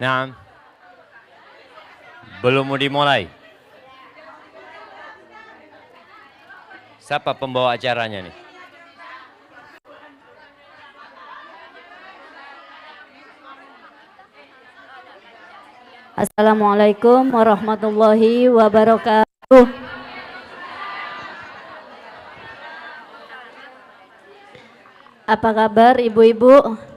Nah, belum mau dimulai. Siapa pembawa acaranya nih? Assalamualaikum warahmatullahi wabarakatuh. Apa kabar ibu-ibu?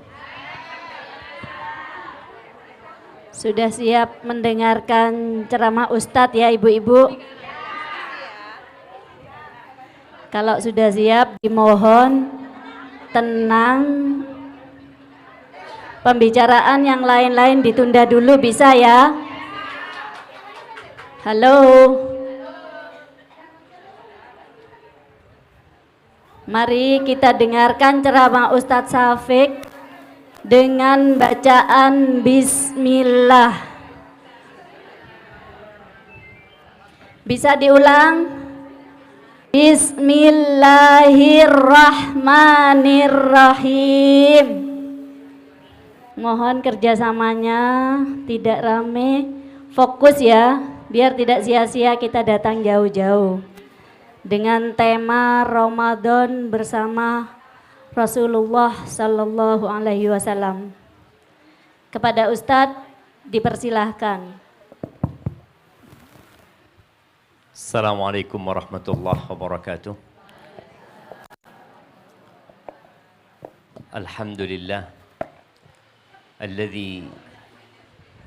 Sudah siap mendengarkan ceramah Ustadz ya ibu-ibu? Kalau sudah siap dimohon tenang. Pembicaraan yang lain-lain ditunda dulu bisa ya? Halo. Mari kita dengarkan ceramah Ustadz Syafiq dengan bacaan Bismillah. Bisa diulang? Bismillahirrahmanirrahim. Mohon kerjasamanya tidak rame, fokus ya, biar tidak sia-sia kita datang jauh-jauh. Dengan tema Ramadan bersama Rasulullah Sallallahu Alaihi Wasallam. Kepada Ustadz dipersilahkan. Assalamualaikum warahmatullahi wabarakatuh. Alhamdulillah alladzi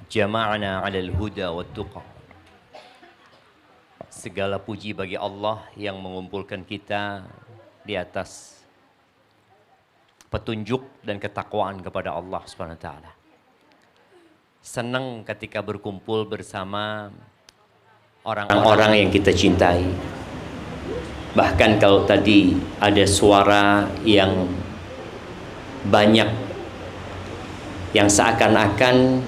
jama'ana 'alal huda wat tuqa. Segala puji bagi Allah yang mengumpulkan kita di atas petunjuk dan ketakwaan kepada Allah Subhanahu wa taala. Senang ketika berkumpul bersama orang-orang yang kita cintai. Bahkan kalau tadi ada suara yang banyak yang seakan-akan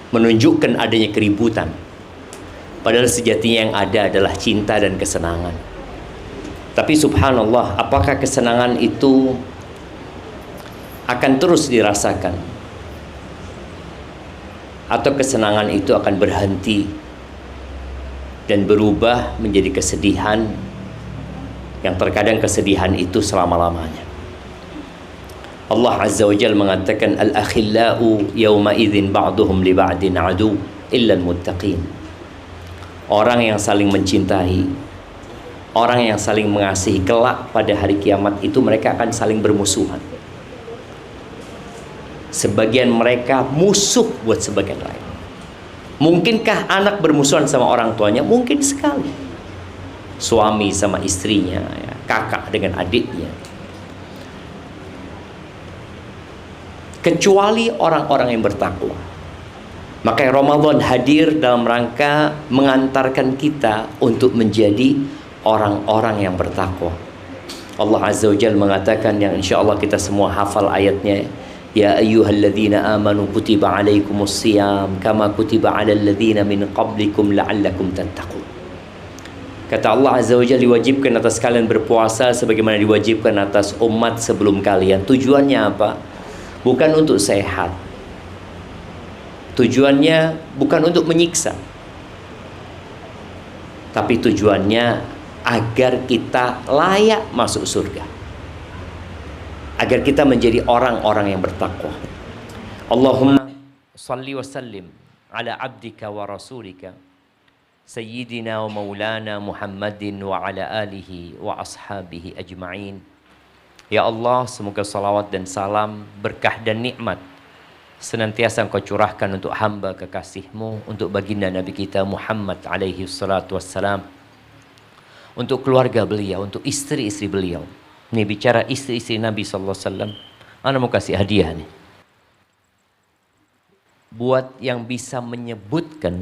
menunjukkan adanya keributan. Padahal sejatinya yang ada adalah cinta dan kesenangan. Tapi subhanallah, apakah kesenangan itu akan terus dirasakan? Atau kesenangan itu akan berhenti dan berubah menjadi kesedihan, yang terkadang kesedihan itu selama-lamanya. Allah Azza wa Jalla mengatakan al-akhillau yawma idzin ba'duhum li ba'din adu illa al-muttaqin. Orang yang saling mencintai, orang yang saling mengasihi kelak pada hari kiamat itu mereka akan saling bermusuhan. Sebagian mereka musuh buat sebagian lain. Mungkinkah anak bermusuhan sama orang tuanya? Mungkin sekali. Suami sama istrinya, ya, kakak dengan adiknya. Kecuali orang-orang yang bertakwa. Maka Ramadan hadir dalam rangka mengantarkan kita untuk menjadi orang-orang yang bertakwa. Allah Azza wa Jalla mengatakan yang insya Allah kita semua hafal ayatnya. Ya ayyuhalladzina amanu kutiba alaikumus siyam kama kutiba alal ladzina min qablikum la'allakum tattaqun. Kata Allah Azza wa Jalla, diwajibkan atas kalian berpuasa sebagaimana diwajibkan atas umat sebelum kalian. Tujuannya apa? Bukan untuk sehat. Tujuannya bukan untuk menyiksa. Tapi tujuannya agar kita layak masuk surga. Agar kita menjadi orang-orang yang bertakwa. Allahumma salli wa sallim ala abdika wa rasulika Sayyidina wa maulana Muhammadin wa ala alihi wa ashabihi ajma'in. Ya Allah, semoga salawat dan salam, berkah dan nikmat senantiasa Engkau curahkan untuk hamba kekasih-Mu, untuk baginda Nabi kita Muhammad alaihi salatu wassalam, untuk keluarga beliau, untuk istri-istri beliau. Ini bicara istri-istri Nabi sallallahu alaihi wasallam. Ana mau kasih hadiah nih. Buat yang bisa menyebutkan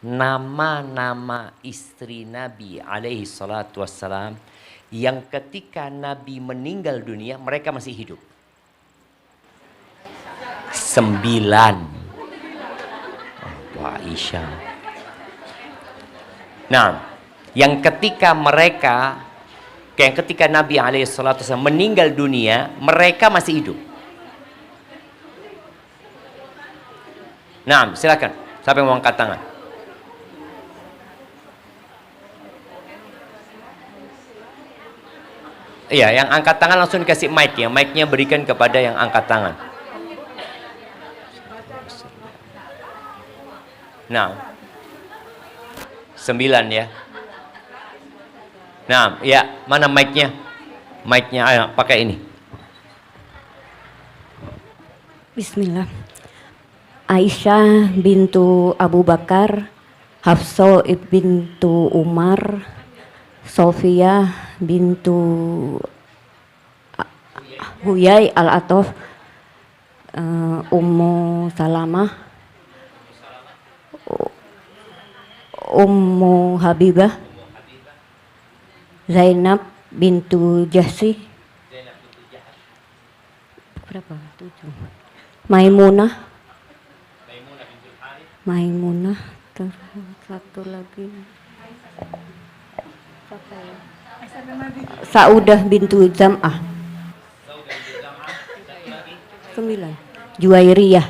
nama-nama istri Nabi alaihi salatu wassalam yang ketika Nabi meninggal dunia mereka masih hidup. 9. Aisyah. Nah, yang ketika Nabi alaihissalam meninggal dunia, mereka masih hidup. Nah, silakan. Siapa yang mau angkat tangan? Iya, yang angkat tangan langsung dikasih mic ya. Mic-nya berikan kepada yang angkat tangan. Nah, 9 ya. Nah, ya, mana mic-nya? Mic-nya, ayo pakai ini. Bismillah. Aisyah bintu Abu Bakar, Hafsah bintu Umar, Sofia bintu Huyai al-Atof, Ummu Salamah, Ummu Habibah, Zainab bintu Jahsi, berapa? 7. Maimunah, terus satu lagi siapa ya? Saudah bintu Zam'ah. 9. Juwairiyah.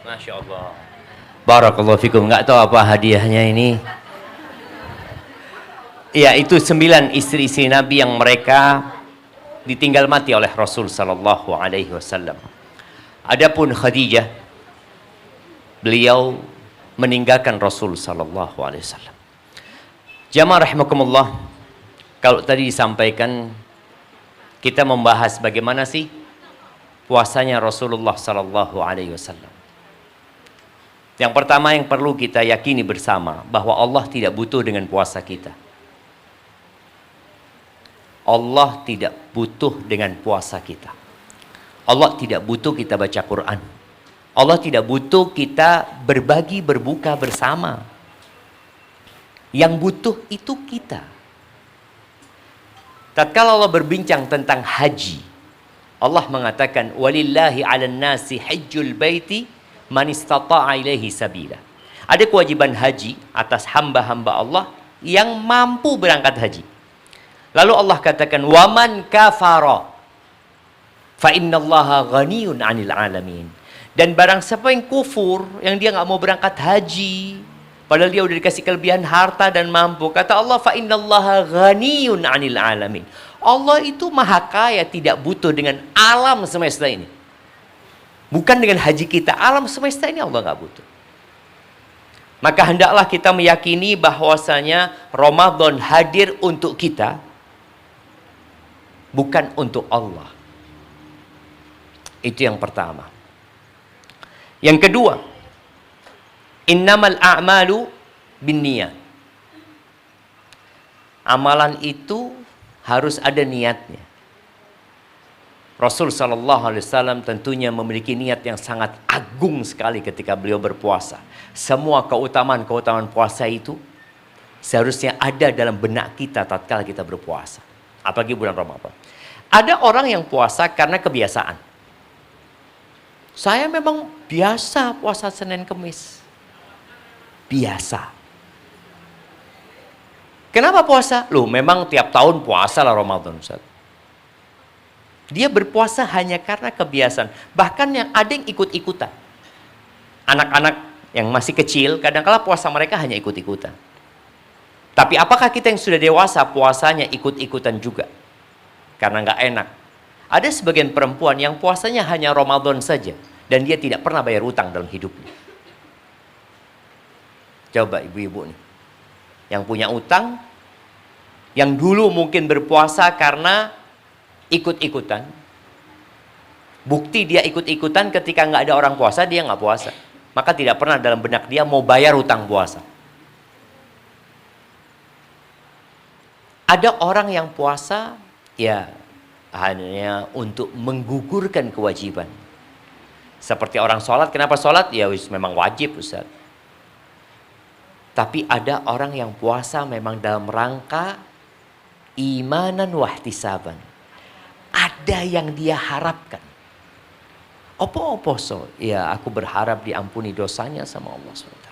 Masya Allah. Barakallahu fikum. Nggak tahu apa hadiahnya ini. Ya, itu 9 istri-istri Nabi yang mereka ditinggal mati oleh Rasul sallallahu alaihi wasallam. Adapun Khadijah, beliau meninggalkan Rasul sallallahu alaihi wasallam. Jamaah rahimakumullah, kalau tadi disampaikan kita membahas bagaimana sih puasanya Rasulullah sallallahu alaihi wasallam. Yang pertama yang perlu kita yakini bersama bahwa Allah tidak butuh dengan puasa kita. Allah tidak butuh dengan puasa kita. Allah tidak butuh kita baca Quran. Allah tidak butuh kita berbagi, berbuka bersama. Yang butuh itu kita. Tatkala Allah berbincang tentang haji, Allah mengatakan, walillahi 'alan nasi hajjul baiti man istata'a ilaihi sabila. Ada kewajiban haji atas hamba-hamba Allah yang mampu berangkat haji. Lalu Allah katakan, waman kafara fa innallaha ghaniyun 'anil 'alamin. Dan barang siapa yang kufur, yang dia nggak mau berangkat haji, padahal dia udah dikasih kelebihan harta dan mampu, kata Allah, fa innallaha ghaniyun 'anil 'alamin. Allah itu maha kaya, tidak butuh dengan alam semesta ini. Bukan dengan haji kita, alam semesta ini Allah nggak butuh. Maka hendaklah kita meyakini bahwasanya Ramadan hadir untuk kita, bukan untuk Allah. Itu yang pertama. Yang kedua, innamal a'malu binniyat. Amalan itu harus ada niatnya. Rasul sallallahu alaihi wasallam tentunya memiliki niat yang sangat agung sekali ketika beliau berpuasa. Semua keutamaan-keutamaan puasa itu seharusnya ada dalam benak kita tatkala kita berpuasa. Apalagi bulan Ramadan. Ada orang yang puasa karena kebiasaan. Saya memang biasa puasa Senin Kemis. Biasa. Kenapa puasa? Loh, memang tiap tahun puasa lah Ramadan, Ustaz. Dia berpuasa hanya karena kebiasaan. Bahkan yang ada yang ikut-ikutan. Anak-anak yang masih kecil, kadang-kala puasa mereka hanya ikut-ikutan. Tapi apakah kita yang sudah dewasa puasanya ikut-ikutan juga? Karena nggak enak. Ada sebagian perempuan yang puasanya hanya Ramadan saja. Dan dia tidak pernah bayar utang dalam hidupnya. Coba ibu-ibu nih. Yang punya utang. Yang dulu mungkin berpuasa karena ikut-ikutan. Bukti dia ikut-ikutan ketika nggak ada orang puasa, dia nggak puasa. Maka tidak pernah dalam benak dia mau bayar utang puasa. Ada orang yang puasa, ya hanya untuk menggugurkan kewajiban. Seperti orang sholat, kenapa sholat? Ya memang wajib, Ustaz. Tapi ada orang yang puasa memang dalam rangka imanan wahtisaban. Ada yang dia harapkan. Apa poso? Ya aku berharap diampuni dosanya sama Allah SWT.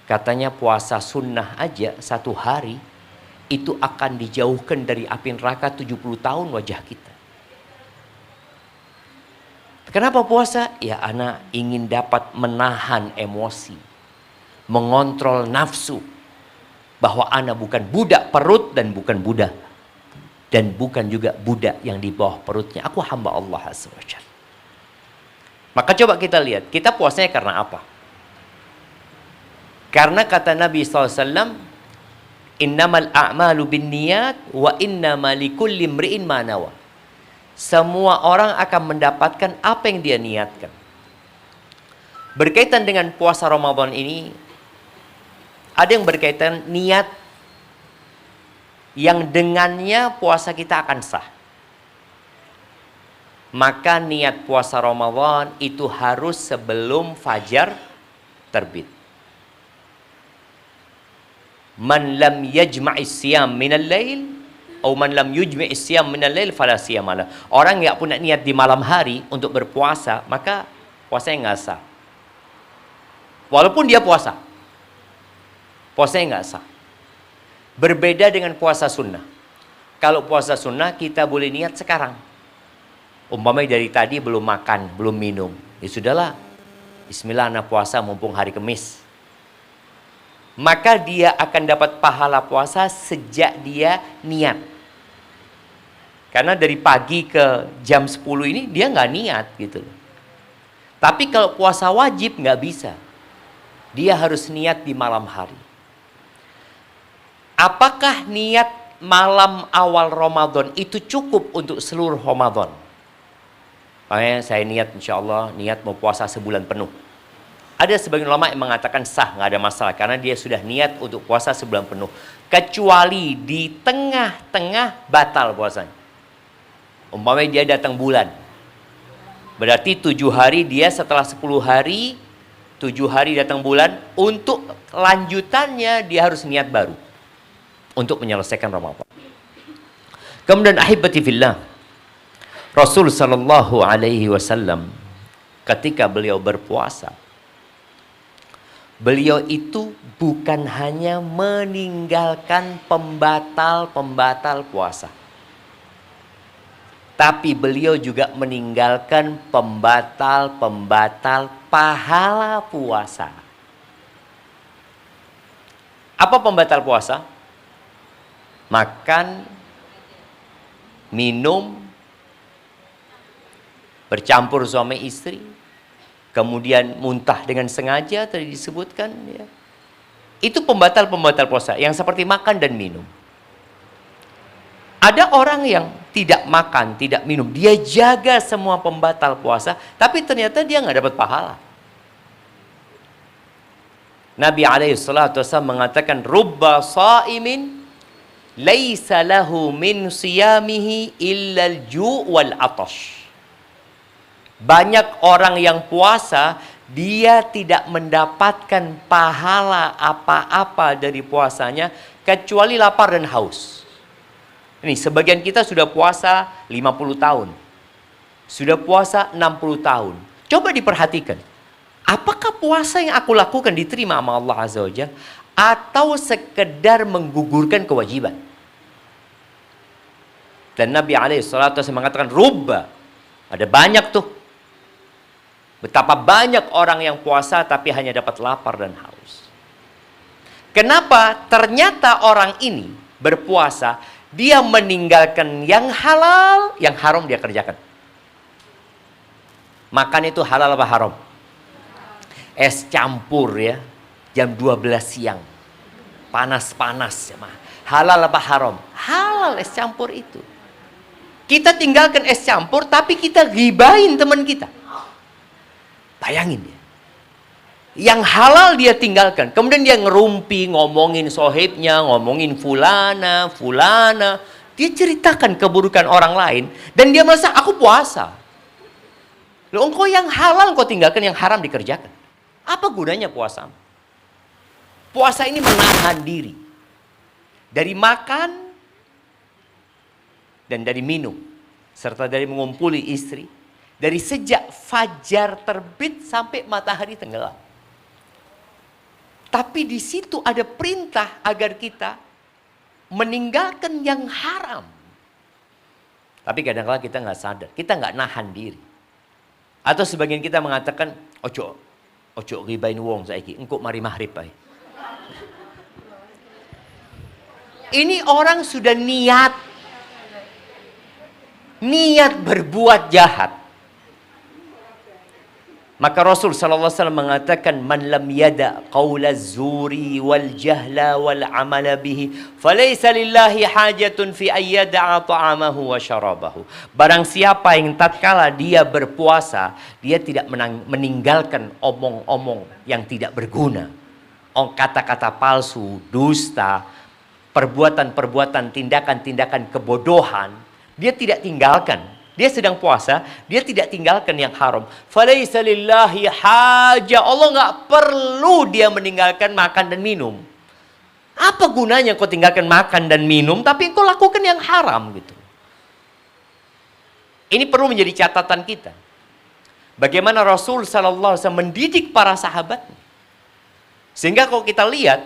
Katanya puasa sunnah aja 1 hari itu akan dijauhkan dari api neraka 70 tahun wajah kita. Kenapa puasa? Ya ana ingin dapat menahan emosi, mengontrol nafsu, bahwa ana bukan budak perut dan bukan budak, dan bukan juga budak yang di bawah perutnya. Aku hamba Allah Azza wa Jalla. Maka coba kita lihat, kita puasanya karena apa? Karena kata Nabi SAW, innamal a'malu binniyat wa innama likulli imri'in ma nawa. Semua orang akan mendapatkan apa yang dia niatkan. Berkaitan dengan puasa Ramadan ini, ada yang berkaitan niat yang dengannya puasa kita akan sah. Maka niat puasa Ramadan itu harus sebelum fajar terbit. Man lam yajma'is siyam minal lail atau man lam yujmi'is siyam minal lail fala siyamalah. Orang yang punya niat di malam hari untuk berpuasa, maka puasanya nggak sah. Walaupun dia puasa, puasanya nggak sah. Berbeda dengan puasa sunnah. Kalau puasa sunnah kita boleh niat sekarang. Umpamanya dari tadi belum makan, belum minum. Ya sudahlah, bismillah anak puasa mumpung hari Kamis. Maka dia akan dapat pahala puasa sejak dia niat. Karena dari pagi ke jam 10 ini dia nggak niat gitu. Tapi kalau puasa wajib nggak bisa. Dia harus niat di malam hari. Apakah niat malam awal Ramadan itu cukup untuk seluruh Ramadan? Makanya saya niat insya Allah, niat mau puasa sebulan penuh. Ada sebagian ulama yang mengatakan sah, nggak ada masalah. Karena dia sudah niat untuk puasa sebulan penuh. Kecuali di tengah-tengah batal puasanya. Umpamanya dia datang bulan. Berarti 7 hari dia setelah 10 hari, 7 hari datang bulan. Untuk lanjutannya dia harus niat baru. Untuk menyelesaikan Ramadan. Kemudian ahibati fillah, Rasul sallallahu alaihi wasallam ketika beliau berpuasa, beliau itu bukan hanya meninggalkan pembatal-pembatal puasa, tapi beliau juga meninggalkan pembatal-pembatal pahala puasa. Apa pembatal puasa? Makan, minum, bercampur suami istri, kemudian muntah dengan sengaja tadi disebutkan, ya. Itu pembatal-pembatal puasa yang seperti makan dan minum. Ada orang yang tidak makan, tidak minum, dia jaga semua pembatal puasa, tapi ternyata dia nggak dapat pahala. Nabi SAW mengatakan, rubba sa'imin laisa lahu min siyamihi illal ju' wal atash. Banyak orang yang puasa, dia tidak mendapatkan pahala apa-apa dari puasanya kecuali lapar dan haus. Ini sebagian kita sudah puasa 50 tahun. Sudah puasa 60 tahun. Coba diperhatikan. Apakah puasa yang aku lakukan diterima sama Allah Azza wa Jalla atau sekedar menggugurkan kewajiban? Dan Nabi SAW mengatakan rubba. Ada banyak tuh. Betapa banyak orang yang puasa tapi hanya dapat lapar dan haus. Kenapa? Ternyata orang ini berpuasa, dia meninggalkan yang halal, yang haram dia kerjakan. Makan itu halal apa haram? Es campur ya, jam 12 siang. Panas-panas ya, halal apa haram? Halal es campur itu. Kita tinggalkan es campur tapi kita ghibahin teman kita. Bayangin ya. Yang halal dia tinggalkan. Kemudian dia ngerumpi, ngomongin sohibnya, ngomongin fulana. Dia ceritakan keburukan orang lain. Dan dia merasa, aku puasa. Loh, engkau yang halal kau tinggalkan, yang haram dikerjakan. Apa gunanya puasa? Puasa ini menahan diri. Dari makan dan dari minum. Serta dari mengumpuli istri. Dari sejak fajar terbit sampai matahari tenggelam. Tapi di situ ada perintah agar kita meninggalkan yang haram. Tapi kadang-kadang kita nggak sadar, kita nggak nahan diri. Atau sebagian kita mengatakan, ojo ribain wong saiki, engko mari maghrib ae. Ini orang sudah niat berbuat jahat. Maka Rasul sallallahu alaihi wasallam mengatakan, man lam yada qaulaz zuri wal jahla wal amala bihi falaysa lillahi hajatun fi ayyada'a ta'amahu wa syarabahu. Barang siapa yang tatkala dia berpuasa, dia tidak meninggalkan omong-omong yang tidak berguna, kata-kata palsu, dusta, perbuatan-perbuatan, tindakan-tindakan kebodohan, dia tidak tinggalkan. Dia sedang puasa, dia tidak tinggalkan yang haram. Falaisa lillahi haja. Allah nggak perlu dia meninggalkan makan dan minum. Apa gunanya kau tinggalkan makan dan minum, tapi kau lakukan yang haram gitu. Ini perlu menjadi catatan kita. Bagaimana Rasul sallallahu alaihi wasallam mendidik para sahabat. Sehingga kalau kita lihat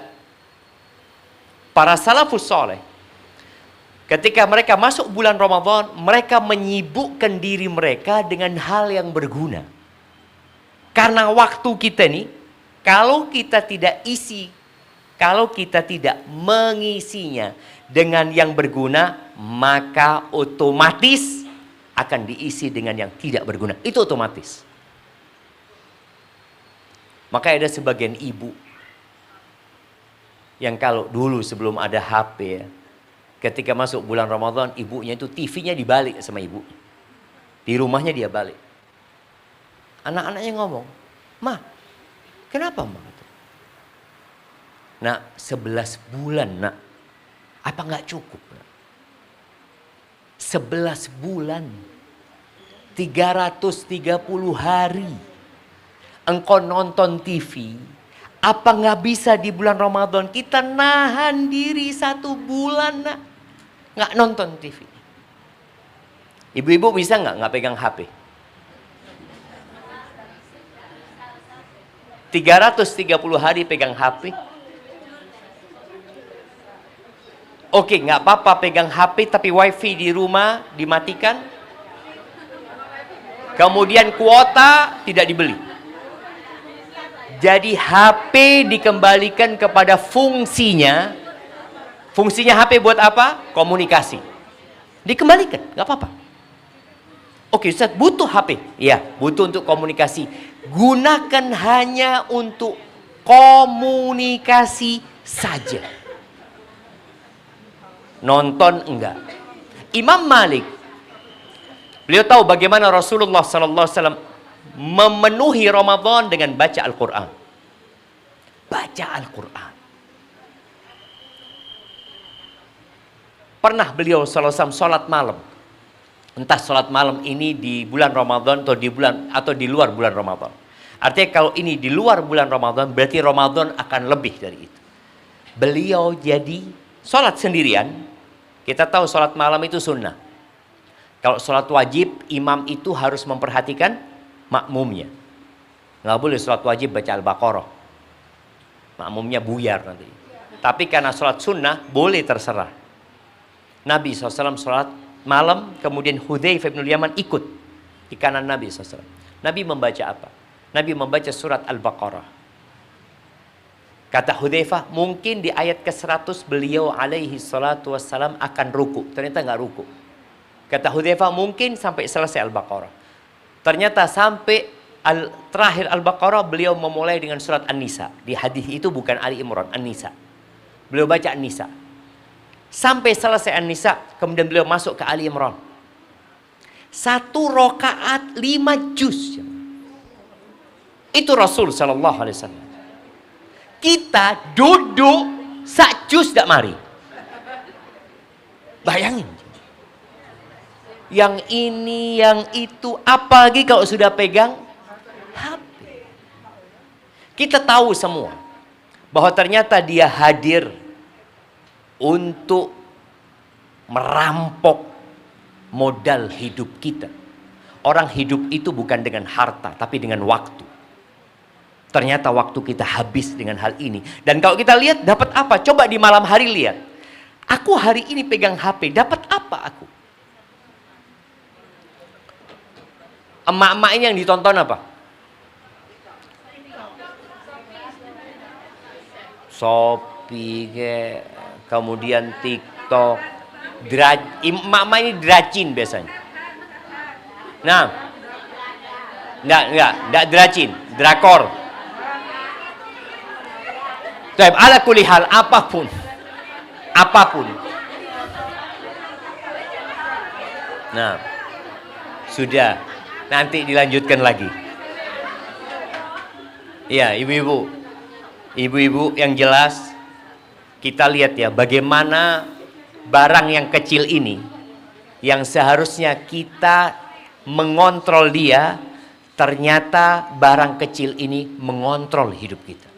para salafus soleh, ketika mereka masuk bulan Ramadan, mereka menyibukkan diri mereka dengan hal yang berguna. Karena waktu kita nih, kalau kita tidak mengisinya dengan yang berguna, maka otomatis akan diisi dengan yang tidak berguna. Itu otomatis. Maka ada sebagian ibu yang kalau dulu sebelum ada HP ya, ketika masuk bulan Ramadan, ibunya itu TV-nya dibalik sama ibu. Di rumahnya dia balik. Anak-anaknya ngomong, "Ma, kenapa Ma?" Nak, 11 bulan nak. Apa nggak cukup? Nak? 11 bulan. 330 hari. Engkau nonton TV. Apa nggak bisa di bulan Ramadan kita nahan diri 1 bulan nak? Nggak nonton TV. Ibu-ibu bisa nggak pegang HP? 330 hari pegang HP. Oke, nggak apa-apa pegang HP tapi wifi di rumah dimatikan. Kemudian kuota tidak dibeli. Jadi HP dikembalikan kepada fungsinya. Fungsinya HP buat apa? Komunikasi. Dikembalikan, nggak apa-apa. Oke, Ustaz, butuh HP. Iya, butuh untuk komunikasi. Gunakan hanya untuk komunikasi saja. Nonton enggak. Imam Malik, beliau tahu bagaimana Rasulullah SAW memenuhi Ramadan dengan baca Al-Quran. Baca Al-Quran. Pernah beliau SAW sholat malam. Entah sholat malam ini di bulan Ramadan atau di luar bulan Ramadan. Artinya kalau ini di luar bulan Ramadan, berarti Ramadan akan lebih dari itu. Beliau jadi sholat sendirian. Kita tahu sholat malam itu sunnah. Kalau sholat wajib, imam itu harus memperhatikan makmumnya. Nggak boleh sholat wajib baca Al-Baqarah. Makmumnya buyar nanti. Tapi karena sholat sunnah, boleh terserah. Nabi SAW sholat malam, kemudian Hudzaifah bin Yaman ikut di kanan Nabi SAW. Nabi membaca apa? Nabi membaca surat Al-Baqarah. Kata Hudzaifah, mungkin di ayat ke-100 beliau alaihi salatu wassalam akan ruku. Ternyata nggak ruku. Kata Hudzaifah, mungkin sampai selesai Al-Baqarah. Ternyata sampai terakhir Al-Baqarah beliau memulai dengan surat An-Nisa. Di hadis itu bukan Ali Imran, An-Nisa. Beliau baca An-Nisa. Sampai selesai An-Nisa, kemudian beliau masuk ke Ali Imran. 1 rakaat 5 juz. Itu Rasul sallallahu alaihi wasallam. Kita duduk sak juz dak mari. Bayangin. Yang ini, yang itu, apalagi kalau sudah pegang HP. Kita tahu semua bahwa ternyata dia hadir untuk merampok modal hidup kita. Orang hidup itu bukan dengan harta, tapi dengan waktu. Ternyata waktu kita habis dengan hal ini. Dan kalau kita lihat, dapat apa? Coba di malam hari lihat. Aku hari ini pegang HP, dapat apa aku? Emak-emak ini yang ditonton apa? Shopee, kemudian TikTok. Emak-emak ini dracin biasanya. Nah, enggak dracin, drakor. Baik, ala kulli hal, apapun. Nah, sudah. Nanti dilanjutkan lagi. Ya, ibu-ibu yang jelas, kita lihat ya bagaimana barang yang kecil ini, yang seharusnya kita mengontrol dia, ternyata barang kecil ini mengontrol hidup kita.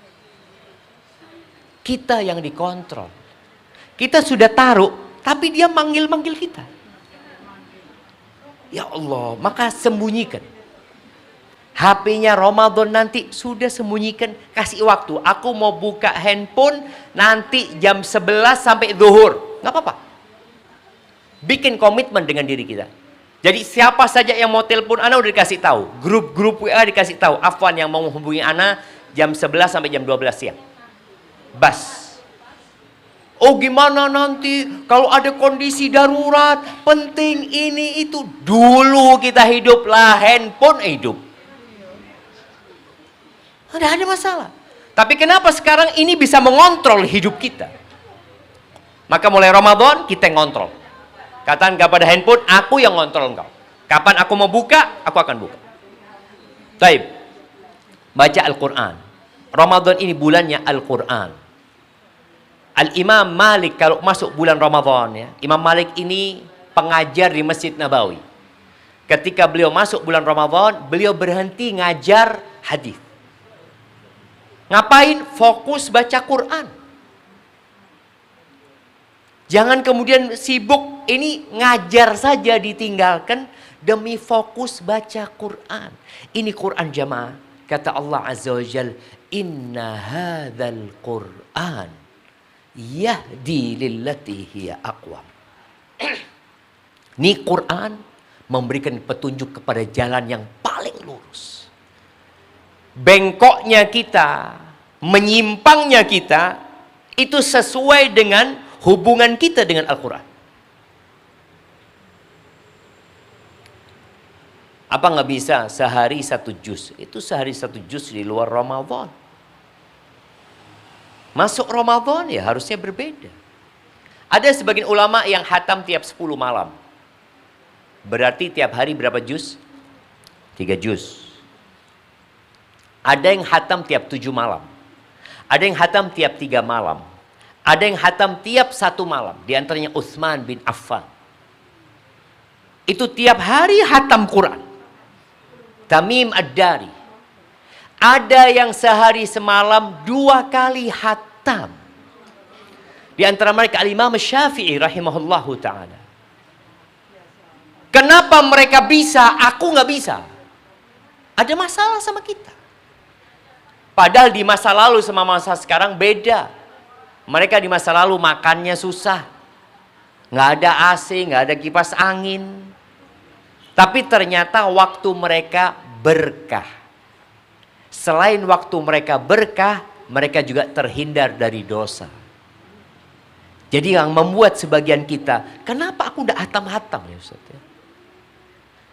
Kita yang dikontrol. Kita sudah taruh, tapi dia manggil-manggil kita. Ya Allah, maka sembunyikan. HP-nya Ramadan nanti sudah sembunyikan, kasih waktu. Aku mau buka handphone nanti jam 11 sampai zuhur. Nggak apa-apa. Bikin komitmen dengan diri kita. Jadi siapa saja yang mau telepon Ana udah dikasih tahu. Grup-grup WA dikasih tahu. Afwan yang mau menghubungi Ana jam 11 sampai jam 12 siang. Bas. Oh gimana nanti kalau ada kondisi darurat, penting ini itu. Dulu kita hiduplah, handphone hidup. Tidak ada masalah. Tapi kenapa sekarang ini bisa mengontrol hidup kita? Maka mulai Ramadan kita yang ngontrol. Katakan kepada handphone, aku yang ngontrol engkau. Kapan aku mau buka, aku akan buka. Baik. Baca Al-Quran. Ramadan ini bulannya Al-Quran. Al-Imam Malik kalau masuk bulan Ramadan ya, Imam Malik ini pengajar di Masjid Nabawi. Ketika beliau masuk bulan Ramadan, beliau berhenti ngajar hadis. Ngapain? Fokus baca Quran. Jangan kemudian sibuk ini ngajar saja ditinggalkan demi fokus baca Quran. Ini Quran jamaah. Kata Allah Azza wa Jal, inna hadzal Quran yahdi lillati hiya aqwam. Ini Quran memberikan petunjuk kepada jalan yang paling lurus. Bengkoknya kita, menyimpangnya kita, itu sesuai dengan hubungan kita dengan Al-Quran. Apa nggak bisa sehari satu juz? Itu sehari satu juz di luar Ramadan. Masuk Ramadan ya harusnya berbeda. Ada sebagian ulama yang hatam tiap 10 malam. Berarti tiap hari berapa juz? 3 juz. Ada yang hatam tiap 7 malam. Ada yang hatam tiap 3 malam. Ada yang hatam tiap 1 malam. Di antaranya Utsman bin Affan. Itu tiap hari hatam Quran. Tamim Ad-Dari. Ada yang sehari semalam 2 kali hatam. Di antara mereka Al-Imam Syafi'i rahimahullahu ta'ala. Kenapa mereka bisa, aku nggak bisa? Ada masalah sama kita. Padahal di masa lalu sama masa sekarang beda. Mereka di masa lalu makannya susah. Nggak ada AC, nggak ada kipas angin. Tapi ternyata waktu mereka berkah. Selain waktu mereka berkah, mereka juga terhindar dari dosa. Jadi yang membuat sebagian kita, kenapa aku tidak hatam-hatam ya Ustaz?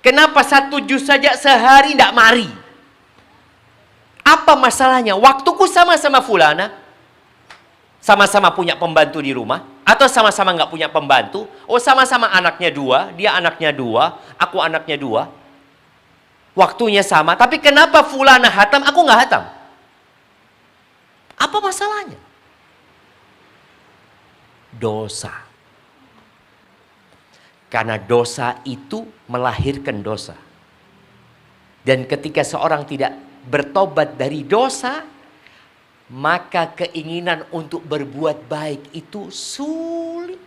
Kenapa 1 juz saja sehari tidak mari? Apa masalahnya? Waktuku sama-sama fulana, sama-sama punya pembantu di rumah, atau sama-sama nggak punya pembantu? Oh sama-sama anaknya 2, dia anaknya 2, aku anaknya 2. Waktunya sama, tapi kenapa fulana hatam, aku nggak hatam? Apa masalahnya? Dosa. Karena dosa itu melahirkan dosa. Dan ketika seorang tidak bertobat dari dosa, maka keinginan untuk berbuat baik itu sulit.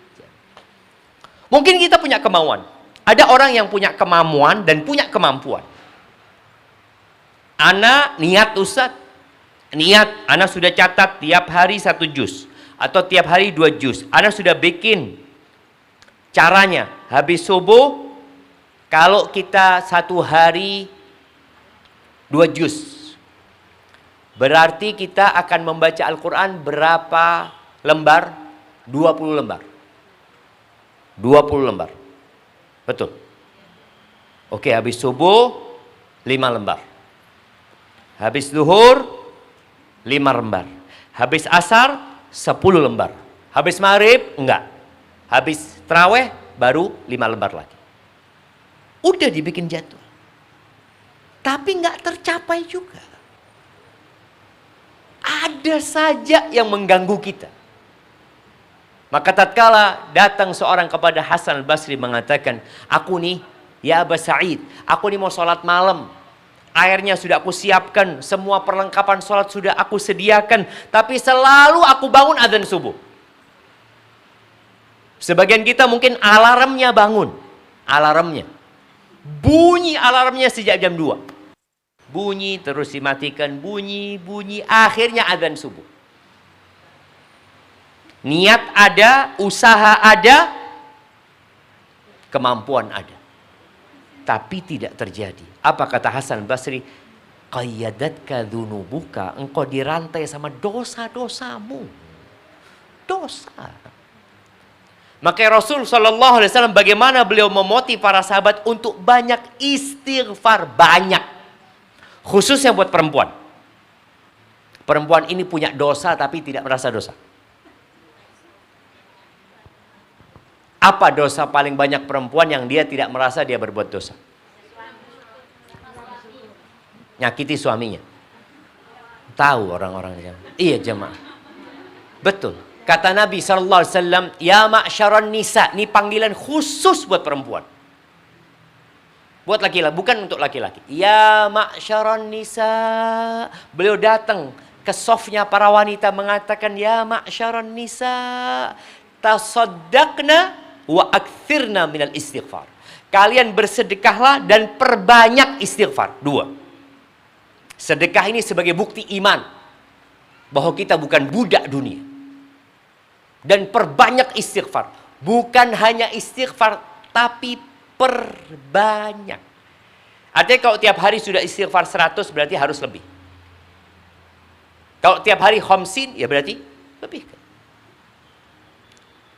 Mungkin kita punya kemauan. Ada orang yang punya kemampuan dan punya kemampuan. Ana niat Ustaz, niat, Ana sudah catat tiap hari 1 juz atau tiap hari 2 juz. Ana sudah bikin caranya. Habis subuh, kalau kita 1 hari 2 juz. Berarti kita akan membaca Al-Quran berapa lembar? 20 lembar. 20 lembar. Betul. Oke, habis subuh 5 lembar. Habis zuhur 5 lembar. Habis asar 10 lembar. Habis maghrib enggak. Habis tarawih baru 5 lembar lagi. Udah dibikin jadwal. Tapi enggak tercapai juga. Ada saja yang mengganggu kita. Maka tatkala datang seorang kepada Hasan al-Basri mengatakan, aku nih, ya Aba Sa'id, aku nih mau sholat malam. Airnya sudah aku siapkan, semua perlengkapan sholat sudah aku sediakan. Tapi selalu aku bangun adzan subuh. Sebagian kita mungkin alarmnya bangun. Alarmnya. Bunyi alarmnya sejak jam 2. Bunyi, terus dimatikan, bunyi, akhirnya adzan subuh. Niat ada, usaha ada, kemampuan ada. Tapi tidak terjadi. Apa kata Hasan Basri? Qayyadatka dzunubuka, engkau dirantai sama dosa-dosamu. Dosa. Maka Rasul sallallahu alaihi wasallam bagaimana beliau memotivasi para sahabat untuk banyak istighfar, banyak. Khususnya buat perempuan. Perempuan ini punya dosa tapi tidak merasa dosa. Apa dosa paling banyak perempuan yang dia tidak merasa dia berbuat dosa? Nyakiti suaminya. Tahu orang-orang jamaah. Iya jamaah. Betul. Kata Nabi SAW, ya ma'syaran nisa. Ini panggilan khusus buat perempuan. Buat laki-laki, bukan untuk laki-laki. Ya ma'syaran nisa. Beliau datang ke softnya para wanita mengatakan, ya ma'syaran nisa, tasaddaqna wa akthirna minal istighfar. Kalian bersedekahlah dan perbanyak istighfar. 2. Sedekah ini sebagai bukti iman bahwa kita bukan budak dunia. Dan perbanyak istighfar. Bukan hanya istighfar, tapi perbanyak. Artinya kalau tiap hari sudah istighfar 100 berarti harus lebih. Kalau tiap hari khamsin ya berarti lebih.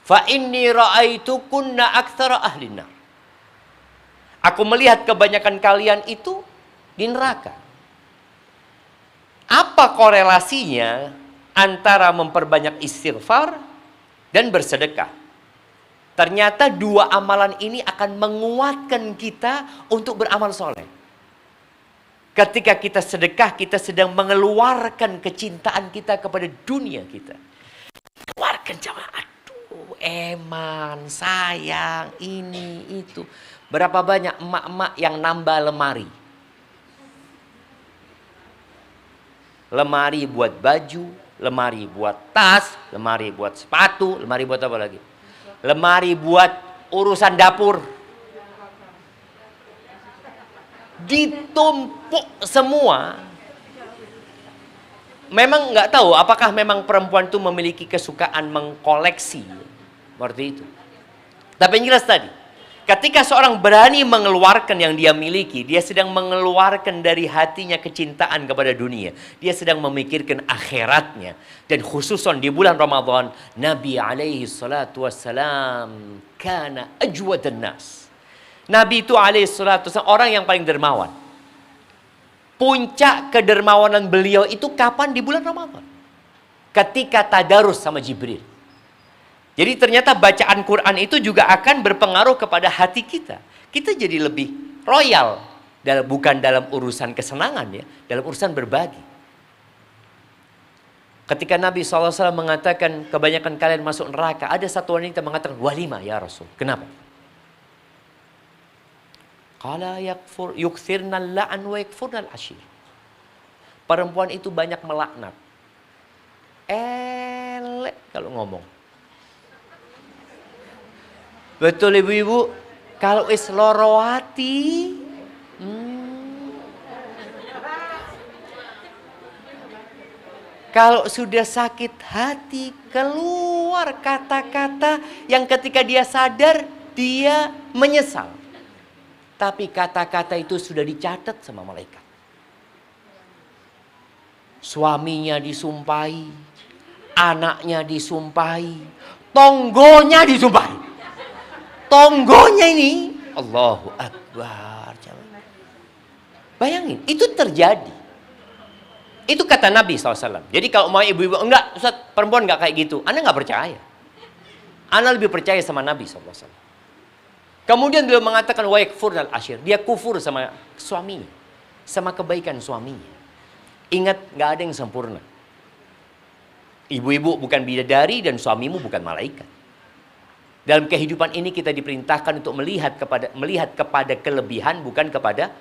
Fa inni ra'aitukunna aktsara ahlin nar. Aku melihat kebanyakan kalian itu di neraka. Apa korelasinya antara memperbanyak istighfar dan bersedekah? Ternyata 2 amalan ini akan menguatkan kita untuk beramal soleh. Ketika kita sedekah, kita sedang mengeluarkan kecintaan kita kepada dunia kita. Keluarkan jamaah. Aduh, eman, sayang, ini, itu. Berapa banyak emak-emak yang nambah lemari. Lemari buat baju, lemari buat tas, lemari buat sepatu, lemari buat apa lagi? Lemari buat urusan dapur. Ditumpuk semua. Memang nggak tahu apakah memang perempuan itu memiliki kesukaan mengkoleksi seperti itu. Tapi yang jelas tadi, ketika seorang berani mengeluarkan yang dia miliki, dia sedang mengeluarkan dari hatinya kecintaan kepada dunia. Dia sedang memikirkan akhiratnya. Dan khususan di bulan Ramadan, Nabi alaihi salatu wassalam kana ajwadan nas. Nabi itu alaihi salatu wassalam orang yang paling dermawan. Puncak kedermawanan beliau itu kapan? Di bulan Ramadan. Ketika tadarus sama Jibril. Jadi ternyata bacaan Quran itu juga akan berpengaruh kepada hati kita. Kita jadi lebih royal, bukan dalam urusan kesenangan ya, dalam urusan berbagi. Ketika Nabi SAW mengatakan kebanyakan kalian masuk neraka, ada satu wanita mengatakan, walima ya Rasul. Kenapa? Qala yukthirna la'an wa yakfurna al-ashir. Perempuan itu banyak melaknat. Elek kalau ngomong. Betul ibu-ibu, kalau is loro hati, kalau sudah sakit hati, keluar kata-kata yang ketika dia sadar, dia menyesal. Tapi kata-kata itu sudah dicatat sama malaikat. suaminya disumpahi, anaknya disumpahi, tonggonya disumpahi. Tonggonya ini, Allahu Akbar. Bayangin, itu terjadi. Itu kata Nabi SAW. Jadi kalau mau ibu-ibu, enggak, Ustaz, perempuan enggak kayak gitu. Anda enggak percaya. Anda lebih percaya sama Nabi SAW. Kemudian beliau mengatakan, wa yakfurnal ashir. Dia kufur sama suaminya. Sama kebaikan suaminya. Ingat, enggak ada yang sempurna. Ibu-ibu bukan bidadari dan suamimu bukan malaikat. Dalam kehidupan ini kita diperintahkan untuk melihat kepada kelebihan, bukan kepada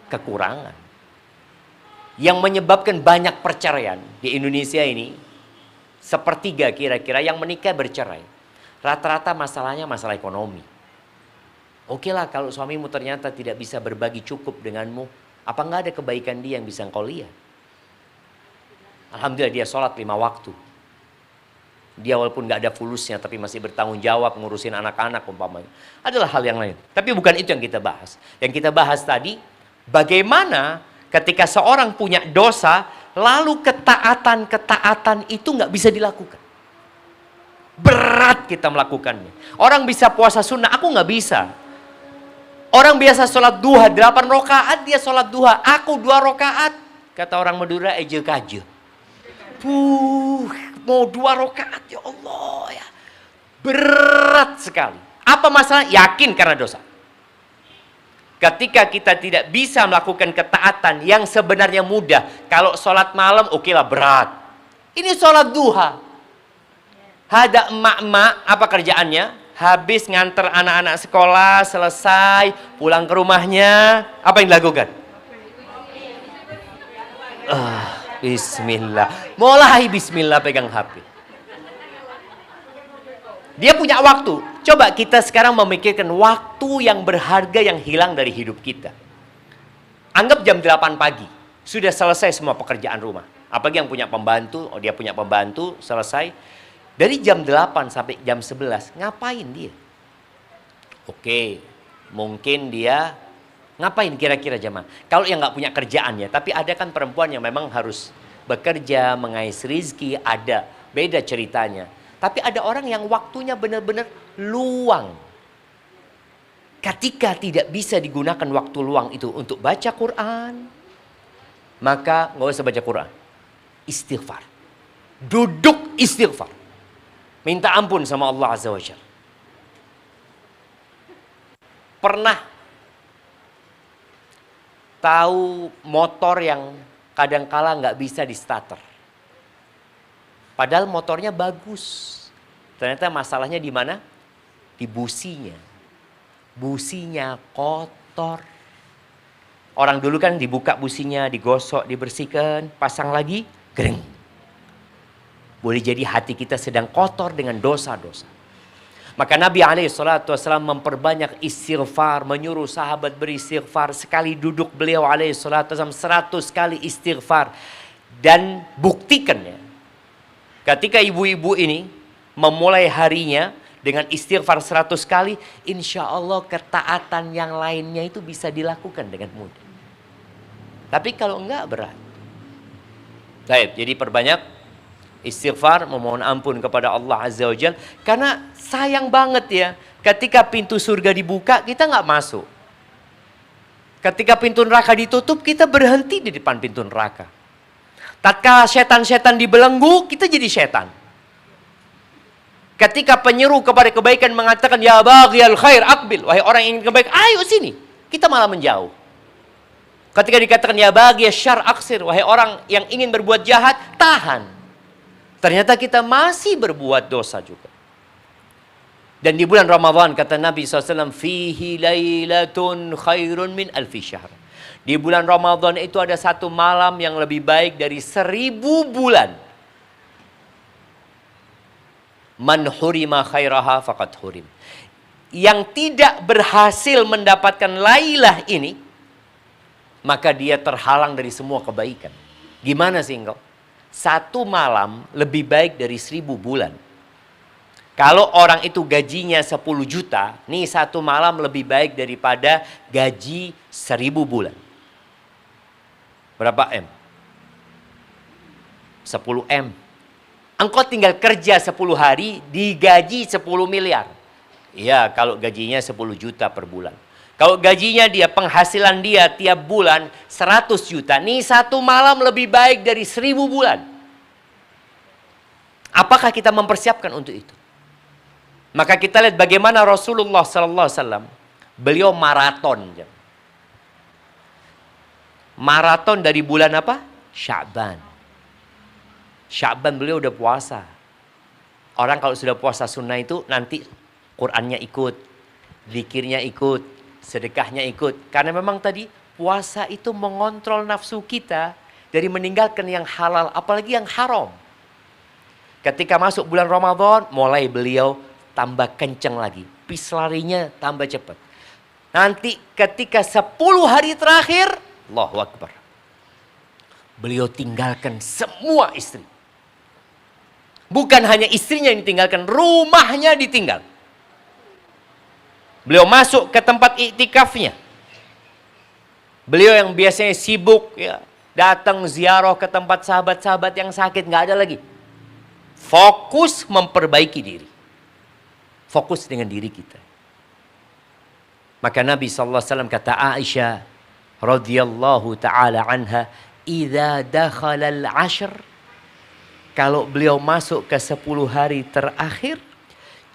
kekurangan. Yang menyebabkan banyak perceraian di Indonesia ini, sepertiga kira-kira yang menikah bercerai. Rata-rata masalahnya masalah ekonomi. Oke lah, kalau suamimu ternyata tidak bisa berbagi cukup denganmu, apa enggak ada kebaikan dia yang bisa engkau lihat? Alhamdulillah dia sholat 5 waktu. Dia walaupun nggak ada fulusnya tapi masih bertanggung jawab ngurusin anak-anak umpamanya. Adalah hal yang lain. Tapi bukan itu yang kita bahas. Yang kita bahas tadi, bagaimana ketika seorang punya dosa, lalu ketaatan itu nggak bisa dilakukan. Berat kita melakukannya. Orang bisa puasa sunnah, aku nggak bisa. Orang biasa sholat duha 8 rakaat, dia sholat duha, aku 2 rakaat. Kata orang Madura, eje kaje. Mau 2 rakaat, ya Allah ya. Berat sekali. Apa masalah? Yakin karena dosa. Ketika kita tidak bisa melakukan ketaatan yang sebenarnya mudah. Kalau sholat malam, oke lah berat. Ini sholat duha. Ada emak-emak, apa kerjaannya? Habis nganter anak-anak sekolah, selesai, pulang ke rumahnya. Apa yang dilakukan? Bismillah. Mulai bismillah pegang HP. Dia punya waktu. Coba kita sekarang memikirkan waktu yang berharga yang hilang dari hidup kita. Anggap jam 8 pagi. Sudah selesai semua pekerjaan rumah. Apalagi yang punya pembantu, dia punya pembantu, selesai. Dari jam 8 sampai jam 11, ngapain dia? Oke, mungkin dia ngapain kira-kira jemaah? Kalau yang nggak punya kerjaan ya, tapi ada kan perempuan yang memang harus bekerja, mengais rizki, ada. Beda ceritanya. Tapi ada orang yang waktunya benar-benar luang. Ketika tidak bisa digunakan waktu luang itu untuk baca Quran, maka nggak usah baca Quran. Istighfar. Duduk istighfar. Minta ampun sama Allah Azza wa Jalla. Pernah tahu motor yang kadangkala nggak bisa di starter? Padahal motornya bagus. Ternyata masalahnya di mana? Di businya. Businya kotor. Orang dulu kan dibuka businya, digosok, dibersihkan, pasang lagi, kering. Boleh jadi hati kita sedang kotor dengan dosa-dosa. Maka Nabi SAW memperbanyak istighfar, menyuruh sahabat beristighfar. Sekali duduk beliau SAW 100 kali istighfar. Dan buktikan ya, ketika ibu-ibu ini memulai harinya dengan istighfar 100 kali, insya Allah ketaatan yang lainnya itu bisa dilakukan dengan mudah. Tapi kalau enggak berat. Baik, jadi perbanyak istighfar, memohon ampun kepada Allah Azza wa Jalla. Karena sayang banget ya, ketika pintu surga dibuka, kita nggak masuk. Ketika pintu neraka ditutup, kita berhenti di depan pintu neraka. Tatkala setan-setan dibelenggu, kita jadi setan. Ketika penyeru kepada kebaikan mengatakan, ya baghiyal khair aqbil, wahai orang yang ingin kebaikan, ayo sini. Kita malah menjauh. Ketika dikatakan, ya baghiyal syarr aqsir, wahai orang yang ingin berbuat jahat, tahan. Ternyata kita masih berbuat dosa juga. Dan di bulan Ramadan kata Nabi SAW, fihi lailatun khairun min alfi syahr. Di bulan Ramadan itu ada satu malam yang lebih baik dari 1000 bulan. Man hurima khairaha faqad hurim. Yang tidak berhasil mendapatkan Lailah ini, maka dia terhalang dari semua kebaikan. Gimana sih engkau? Satu malam lebih baik dari 1000 bulan. Kalau orang itu gajinya 10 juta, nih satu malam lebih baik daripada gaji 1000 bulan. Berapa M? 10 M. Engkau tinggal kerja 10 hari, digaji 10 miliar. Iya, kalau gajinya 10 juta per bulan. Kalau gajinya dia, penghasilan dia tiap bulan 100 juta. Nih satu malam lebih baik dari 1000 bulan. Apakah kita mempersiapkan untuk itu? Maka kita lihat bagaimana Rasulullah SAW. Beliau maraton. Maraton dari bulan apa? Sya'ban. Sya'ban beliau udah puasa. Orang kalau sudah puasa sunnah itu nanti Qur'annya ikut, zikirnya ikut, sedekahnya ikut. Karena memang tadi puasa itu mengontrol nafsu kita dari meninggalkan yang halal, apalagi yang haram. Ketika masuk bulan Ramadan, mulai beliau tambah kenceng lagi. Pis larinya tambah cepat. Nanti ketika 10 hari terakhir, Allahu Akbar. Beliau tinggalkan semua istri. Bukan hanya istrinya yang ditinggalkan, rumahnya ditinggal. Beliau masuk ke tempat iktikafnya. Beliau yang biasanya sibuk ya, datang ziarah ke tempat sahabat-sahabat yang sakit, nggak ada lagi. Fokus memperbaiki diri. Fokus dengan diri kita. Maka Nabi SAW kata Aisyah radhiyallahu ta'ala anha, "Idza dakhala al-'ashr", kalau beliau masuk ke 10 hari terakhir,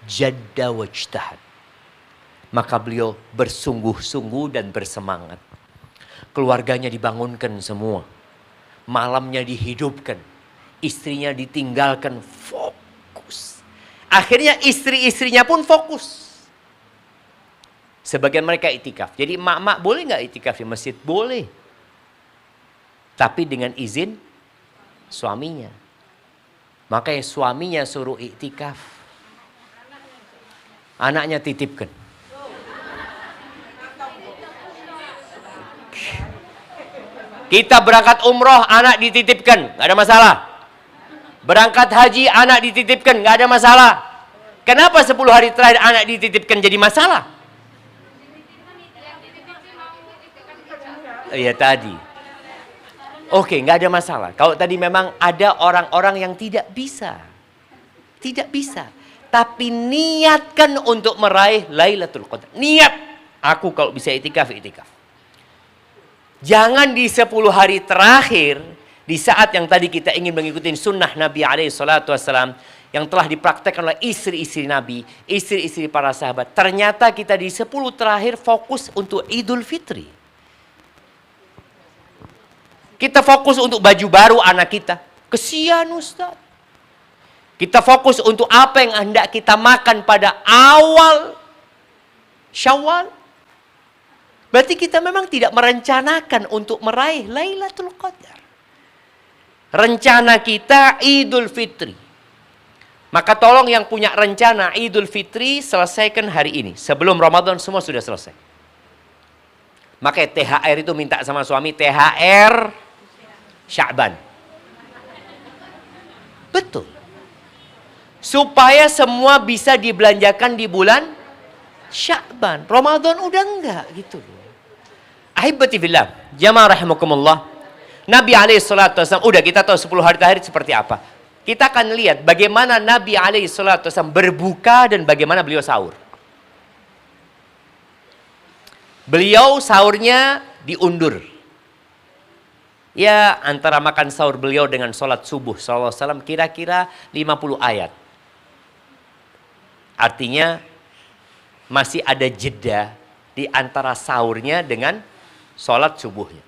jadda wajtahad. Maka beliau bersungguh-sungguh dan bersemangat. Keluarganya dibangunkan semua. Malamnya dihidupkan. Istrinya ditinggalkan, fokus. Akhirnya istri-istrinya pun fokus. Sebagian mereka itikaf. Jadi mak-mak boleh nggak itikaf di masjid? Boleh. Tapi dengan izin suaminya. Makanya suaminya suruh iktikaf. Anaknya titipkan. Kita berangkat umroh, anak dititipkan, nggak ada masalah. Berangkat haji, anak dititipkan, nggak ada masalah. Kenapa 10 hari terakhir anak dititipkan jadi masalah? Iya tadi. Oke, nggak ada masalah. Kalau tadi memang ada orang-orang yang tidak bisa. Tidak bisa. Tapi niatkan untuk meraih Lailatul Qadar. Niat. Aku kalau bisa itikaf, itikaf. Jangan di 10 hari terakhir, di saat yang tadi kita ingin mengikuti sunnah Nabi SAW, yang telah dipraktekkan oleh istri-istri Nabi, istri-istri para sahabat. Ternyata kita di 10 terakhir fokus untuk Idul Fitri. Kita fokus untuk baju baru anak kita. Kesian Ustaz. Kita fokus untuk apa yang hendak kita makan pada awal Syawal. Berarti kita memang tidak merencanakan untuk meraih Lailatul Qadar. Rencana kita Idul Fitri. Maka tolong yang punya rencana Idul Fitri selesaikan hari ini. Sebelum Ramadan semua sudah selesai. Makanya THR itu minta sama suami, THR Sya'ban. Betul. Supaya semua bisa dibelanjakan di bulan Sya'ban. Ramadan udah enggak gitu. Ahibati fillah, jamaah rahimakumullah. Nabi SAW, udah kita tahu 10 hari terakhir seperti apa. Kita akan lihat bagaimana Nabi SAW berbuka dan bagaimana beliau sahur. Beliau sahurnya diundur. Ya, antara makan sahur beliau dengan sholat subuh SAW kira-kira 50 ayat. Artinya masih ada jeda di antara sahurnya dengan sholat subuhnya.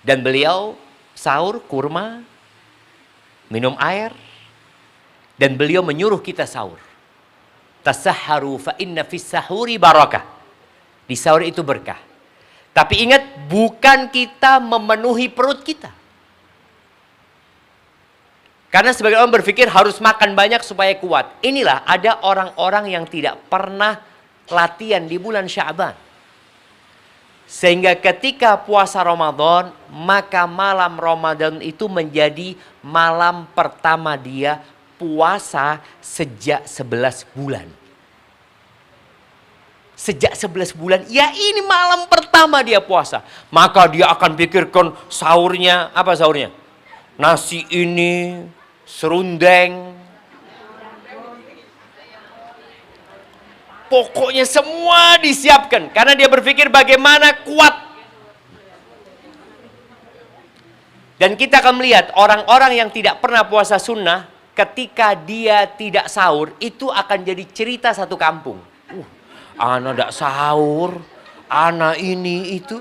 Dan beliau sahur kurma, minum air, dan beliau menyuruh kita sahur. Tasahharu fa inna fis sahuri barakah. Di sahur itu berkah. Tapi ingat, bukan kita memenuhi perut kita. Karena sebagian orang berpikir harus makan banyak supaya kuat. Inilah ada orang-orang yang tidak pernah latihan di bulan Sya'ban. Sehingga ketika puasa Ramadan, maka malam Ramadan itu menjadi malam pertama dia puasa sejak 11 bulan. Sejak 11 bulan, ya ini malam pertama dia puasa. Maka dia akan pikirkan sahurnya, apa sahurnya? nasi ini, serundeng. Pokoknya semua disiapkan karena dia berpikir bagaimana kuat. Dan kita akan melihat orang-orang yang tidak pernah puasa sunnah, ketika dia tidak sahur, itu akan jadi cerita satu kampung. Ana tidak sahur, ana ini itu.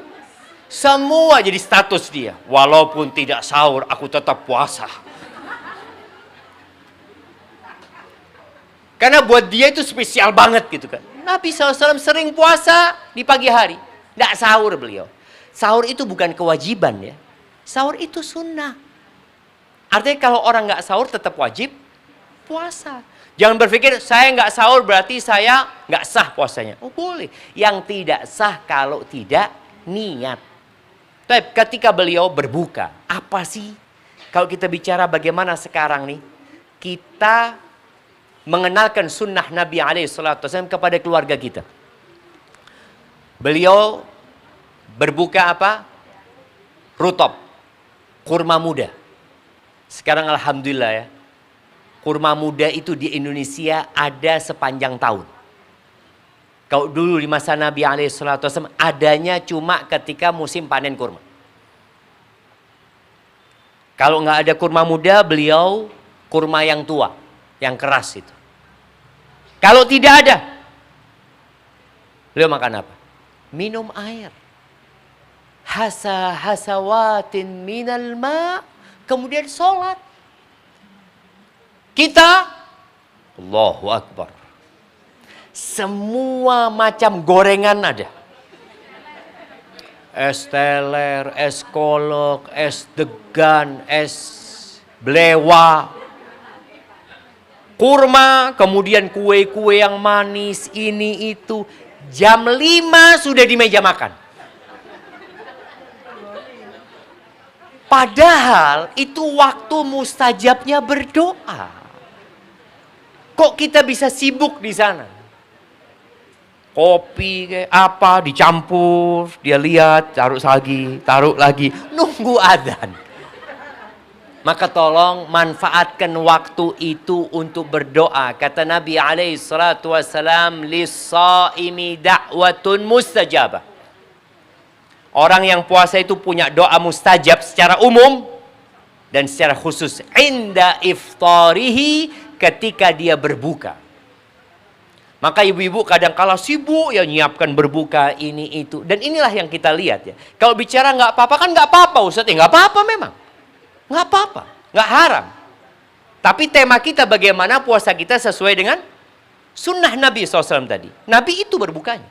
Semua jadi status dia. Walaupun tidak sahur, aku tetap puasa. Karena buat dia itu spesial banget gitu kan. Nabi SAW sering puasa di pagi hari. Tidak sahur beliau. Sahur itu bukan kewajiban ya. Sahur itu sunnah. Artinya kalau orang nggak sahur tetap wajib puasa. Jangan berpikir saya nggak sahur berarti saya nggak sah puasanya. Oh boleh. Yang tidak sah kalau tidak niat. Tapi ketika beliau berbuka. Apa sih? Kalau kita bicara bagaimana sekarang nih. Kita mengenalkan sunnah Nabi SAW kepada keluarga kita. Beliau berbuka apa? Rutop, kurma muda. Sekarang alhamdulillah ya, kurma muda itu di Indonesia ada sepanjang tahun. Kalau dulu di masa Nabi SAW adanya cuma ketika musim panen kurma. Kalau nggak ada kurma muda, beliau kurma yang tua, yang keras itu. Kalau tidak ada, beliau makan apa? Minum air. Hasawatin minal ma, kemudian sholat. Kita, Allahu Akbar, semua macam gorengan ada. Es teler, es kolok, es degan, es blewa, kurma, kemudian kue-kue yang manis, ini itu. Jam 5 sudah di meja makan. Padahal itu waktu mustajabnya berdoa. Kok kita bisa sibuk di sana? Kopi kayak apa dicampur, dia lihat, taruh lagi, nunggu adzan. Maka tolong manfaatkan waktu itu untuk berdoa. Kata Nabi SAW, lis-shaimi da'watun mustajabah. Orang yang puasa itu punya doa mustajab secara umum dan secara khusus. Inda iftarihi, ketika dia berbuka. Maka ibu-ibu kadang kala sibuk ya nyiapkan berbuka ini itu. Dan inilah yang kita lihat ya. Kalau bicara nggak apa-apa kan nggak apa-apa Ustaz. Ya nggak apa-apa memang. Nggak apa-apa, nggak haram. Tapi tema kita bagaimana puasa kita sesuai dengan sunnah Nabi SAW tadi. Nabi itu berbukanya.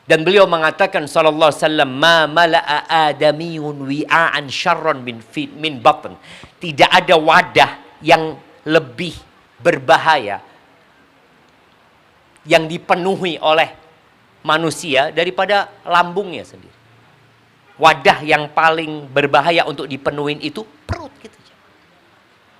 Dan beliau mengatakan sallallahu alaihi wasallam, ma mala'a adamiyun wi'aan syarran min batn. Tidak ada wadah yang lebih berbahaya yang dipenuhi oleh manusia daripada lambungnya sendiri. Wadah yang paling berbahaya untuk dipenuhin itu perut kita.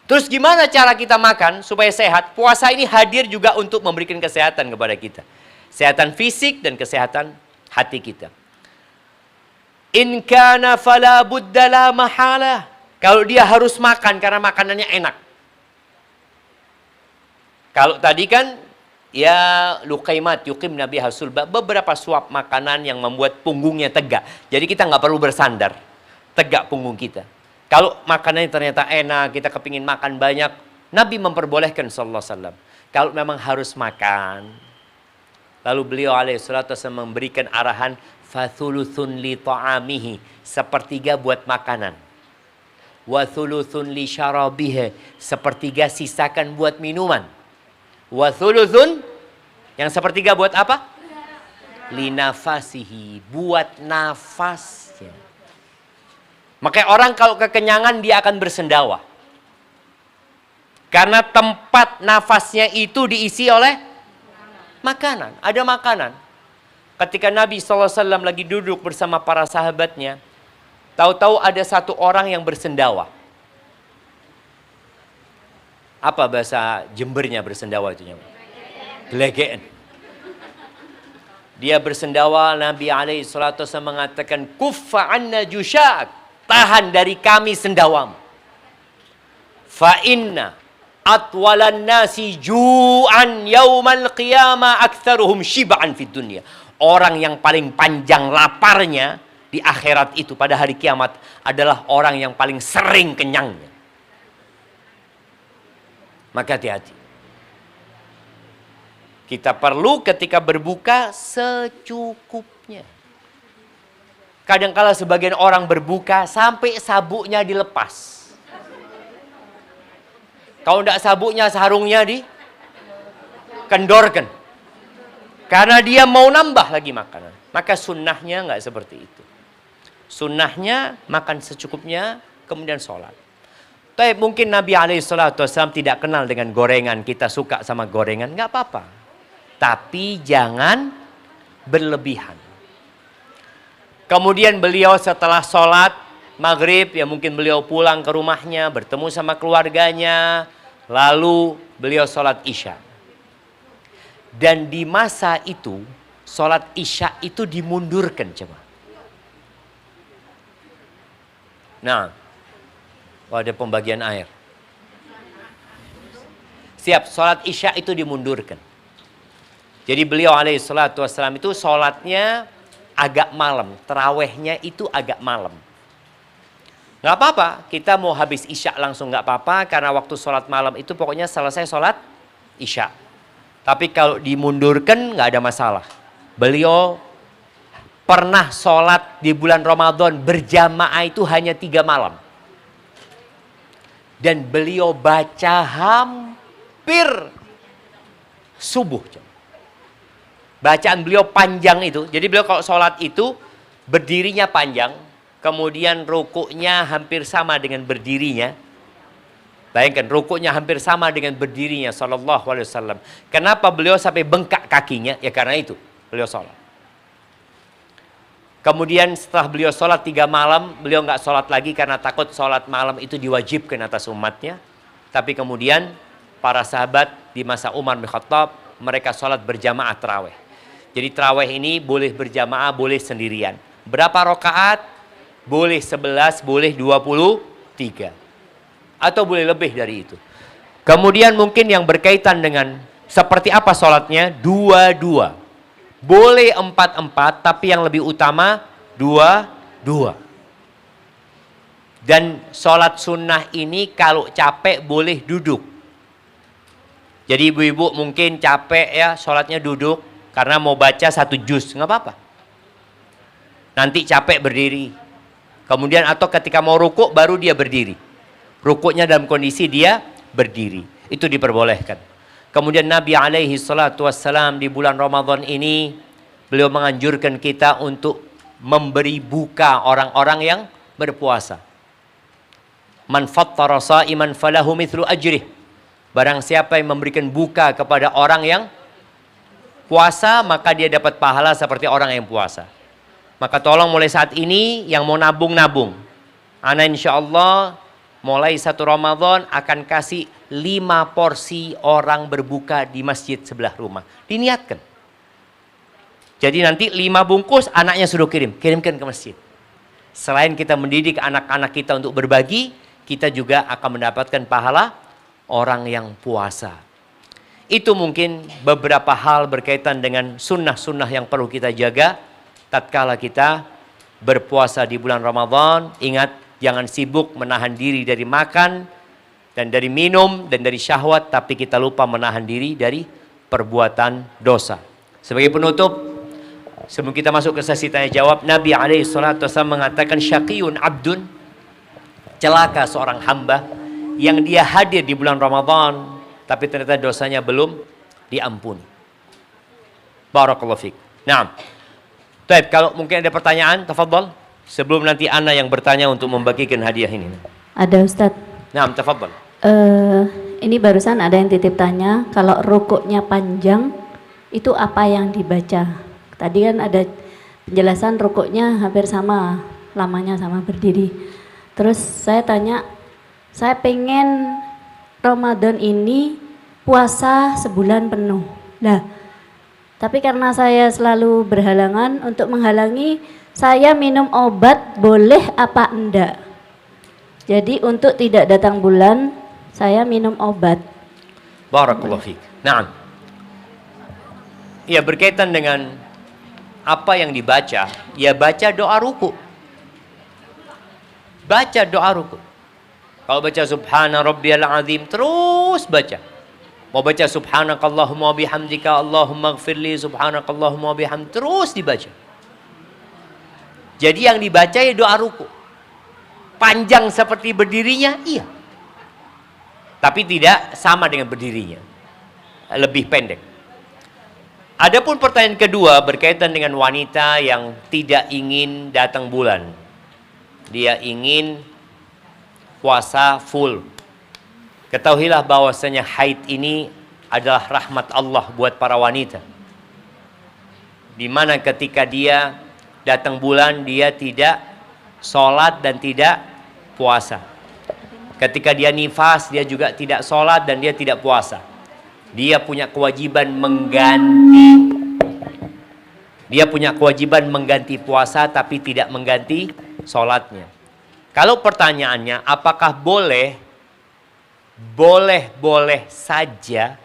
Terus gimana cara kita makan supaya sehat? Puasa ini hadir juga untuk memberikan kesehatan kepada kita. Kesehatan fisik dan kesehatan hati kita. In kana fala budda la mahala. Kalau dia harus makan karena makanannya enak. Kalau tadi kan ya luqaimat yuqim nabi hasulba, beberapa suap makanan yang membuat punggungnya tegak. Jadi kita nggak perlu bersandar, tegak punggung kita. Kalau makanannya ternyata enak, kita kepingin makan banyak, Nabi memperbolehkan sallallahu alaihi wasallam. Kalau memang harus makan, lalu beliau alaihi salatu wasallam memberikan arahan fathuluthun li ta'amihi, sepertiga buat makanan. Wa thuluthun li syarabihi, sepertiga sisakan buat minuman. Wa thuluthun, yang sepertiga buat apa? Linafasihi, buat nafasnya. Makanya orang kalau kekenyangan dia akan bersendawa. Karena tempat nafasnya itu diisi oleh makanan. Ada makanan. Ketika Nabi SAW lagi duduk bersama para sahabatnya, tahu-tahu ada satu orang yang bersendawa. Apa bahasa Jembernya bersendawa itu? Gelegean. Dia bersendawa, Nabi SAW mengatakan, kuffa anna jusyak, tahan dari kami sendawamu. Fa inna atwalan nasi ju'an yaumal qiyamah aktsaruhum shib'an fid dunya. Orang yang paling panjang laparnya di akhirat itu pada hari kiamat adalah orang yang paling sering kenyangnya. Maka hati-hati. Kita perlu ketika berbuka secukupnya. Kadangkala sebagian orang berbuka sampai sabuknya dilepas. Kalau tidak sabuknya, sarungnya dikendorkan. Karena dia mau nambah lagi makanan. Maka sunnahnya nggak seperti itu. Sunnahnya makan secukupnya, kemudian sholat. Tapi mungkin Nabi SAW tidak kenal dengan gorengan. Kita suka sama gorengan, nggak apa-apa. Tapi jangan berlebihan. Kemudian beliau setelah sholat maghrib, ya mungkin beliau pulang ke rumahnya, bertemu sama keluarganya, lalu beliau sholat isya. Dan di masa itu, sholat isya itu dimundurkan coba. Nah, ada pembagian air. Siap, sholat isya itu dimundurkan. Jadi beliau alaihissalam itu sholatnya agak malam, terawihnya itu agak malam. Nggak apa-apa, kita mau habis isya langsung nggak apa-apa, karena waktu sholat malam itu pokoknya selesai sholat isya. Tapi kalau dimundurkan nggak ada masalah. Beliau pernah sholat di bulan Ramadan berjamaah itu hanya 3 malam. Dan beliau baca hampir subuh. Bacaan beliau panjang itu. Jadi beliau kalau sholat itu berdirinya panjang. Kemudian rukuknya hampir sama dengan berdirinya. Bayangkan rukuknya hampir sama dengan berdirinya sallallahu alaihi wasallam. Kenapa beliau sampai bengkak kakinya? Ya karena itu beliau sholat. Kemudian setelah beliau sholat 3 malam, beliau nggak sholat lagi karena takut sholat malam itu diwajibkan atas umatnya. Tapi kemudian para sahabat di masa Umar bin Khattab, mereka sholat berjamaah tarawih. Jadi tarawih ini boleh berjamaah, boleh sendirian. Berapa rakaat? Boleh 11, boleh 23. Atau boleh lebih dari itu. Kemudian mungkin yang berkaitan dengan seperti apa sholatnya? 2-2. Boleh 4-4, tapi yang lebih utama 2-2. Dan sholat sunnah ini kalau capek boleh duduk. Jadi ibu-ibu mungkin capek ya sholatnya duduk. Karena mau baca 1 juz, nggak apa-apa. Nanti capek berdiri. Kemudian atau ketika mau rukuk baru dia berdiri. Rukuknya dalam kondisi dia berdiri. Itu diperbolehkan. Kemudian Nabi SAW di bulan Ramadan ini, beliau menganjurkan kita untuk memberi buka orang-orang yang berpuasa. Man fattara sha'iman falahu mithlu ajrih. Barang siapa yang memberikan buka kepada orang yang puasa, maka dia dapat pahala seperti orang yang puasa. Maka tolong mulai saat ini yang mau nabung-nabung. Ana insya Allah mulai 1 Ramadan akan kasih 5 porsi orang berbuka di masjid sebelah rumah. Diniatkan. Jadi nanti 5 bungkus anaknya suruh kirimkan ke masjid. Selain kita mendidik anak-anak kita untuk berbagi, kita juga akan mendapatkan pahala orang yang puasa. Itu mungkin beberapa hal berkaitan dengan sunnah-sunnah yang perlu kita jaga tatkala kita berpuasa di bulan Ramadan. Ingat, jangan sibuk menahan diri dari makan dan dari minum dan dari syahwat, tapi kita lupa menahan diri dari perbuatan dosa. Sebagai penutup, sebelum kita masuk ke sesi tanya jawab, Nabi SAW mengatakan syaqiyun abdun, celaka seorang hamba yang dia hadir di bulan Ramadan tapi ternyata dosanya belum diampuni. Barakallahu fiik. Naam. Baik, kalau mungkin ada pertanyaan, tafadhal. Sebelum nanti Ana yang bertanya untuk membagikan hadiah ini. Ada Ustadz. Naam, tafadhal. Ini barusan ada yang titip tanya, kalau rukuknya panjang, itu apa yang dibaca? Tadi kan ada penjelasan rukuknya hampir sama, lamanya sama berdiri. Terus saya tanya, saya pengen Ramadan ini puasa sebulan penuh. Nah, tapi karena saya selalu berhalangan, untuk menghalangi saya minum obat boleh apa enggak? Jadi untuk tidak datang bulan, Saya minum obat. Barakallahu fiik. Naam. Ya, berkaitan dengan apa yang dibaca, ya baca doa ruku. Baca doa ruku. Kalau baca subhana rabbiyal azim, terus baca. Mau baca subhanakallahumma bihamdika Allahumma gfirli subhanakallahumma bihamd, terus dibaca. Jadi yang dibaca ya doa ruku. Panjang seperti berdirinya, iya. Tapi tidak sama dengan berdirinya. Lebih pendek. Adapun pertanyaan kedua berkaitan dengan wanita yang tidak ingin datang bulan. Dia ingin puasa full. Ketahuilah bahwasanya haid ini adalah rahmat Allah buat para wanita. Di mana ketika dia datang bulan, dia tidak sholat dan tidak puasa. Ketika dia nifas, dia juga tidak sholat dan dia tidak puasa. Dia punya kewajiban mengganti. Dia punya kewajiban mengganti puasa tapi tidak mengganti sholatnya. Kalau pertanyaannya apakah boleh? Boleh-boleh saja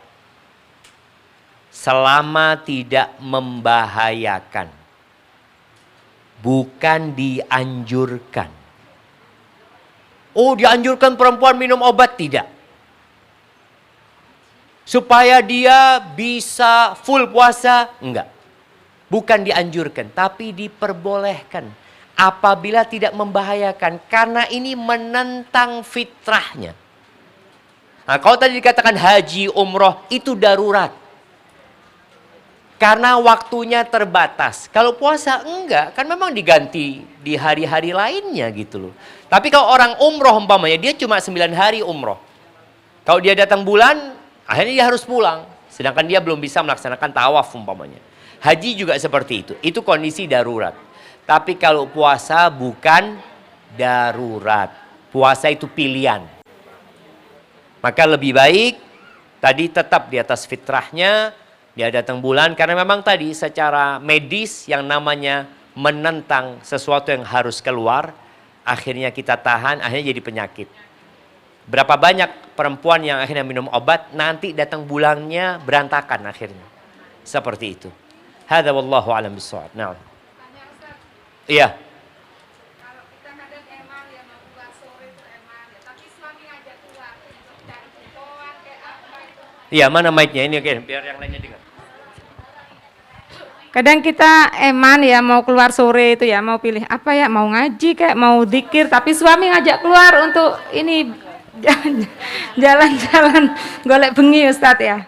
selama tidak membahayakan. Bukan dianjurkan. Oh, dianjurkan perempuan minum obat? Tidak. Supaya dia bisa full puasa? Enggak. Bukan dianjurkan, tapi diperbolehkan. Apabila tidak membahayakan. Karena ini menentang fitrahnya. Nah, kalau tadi dikatakan haji, umroh, itu darurat. Karena waktunya terbatas. Kalau puasa enggak, kan memang diganti di hari-hari lainnya gitu loh. Tapi kalau orang umroh umpamanya, dia cuma 9 hari umroh. Kalau dia datang bulan, akhirnya dia harus pulang. Sedangkan dia belum bisa melaksanakan tawaf umpamanya. Haji juga seperti itu. Itu kondisi darurat. Tapi kalau puasa bukan darurat. Puasa itu pilihan. Maka lebih baik tadi tetap di atas fitrahnya. Dia datang bulan karena memang tadi secara medis yang namanya menentang sesuatu yang harus keluar. Akhirnya kita tahan, akhirnya jadi penyakit. Berapa banyak perempuan yang akhirnya minum obat, nanti datang bulannya berantakan akhirnya. Seperti itu. Hadza wallahu a'lam bishawab. Nah. Iya. Kalau kita kadang eman ya mau keluar sore itu eman ya, tapi suami ngajak keluar untuk cari jengkoan kayak apa itu. Iya, mana mic-nya ini oke, biar yang lainnya dengar. Kadang kita eman ya mau keluar sore itu ya, mau pilih apa ya, mau ngaji kayak mau zikir, tapi suami ngajak keluar untuk ini jalan-jalan golek bengi Ustadz ya.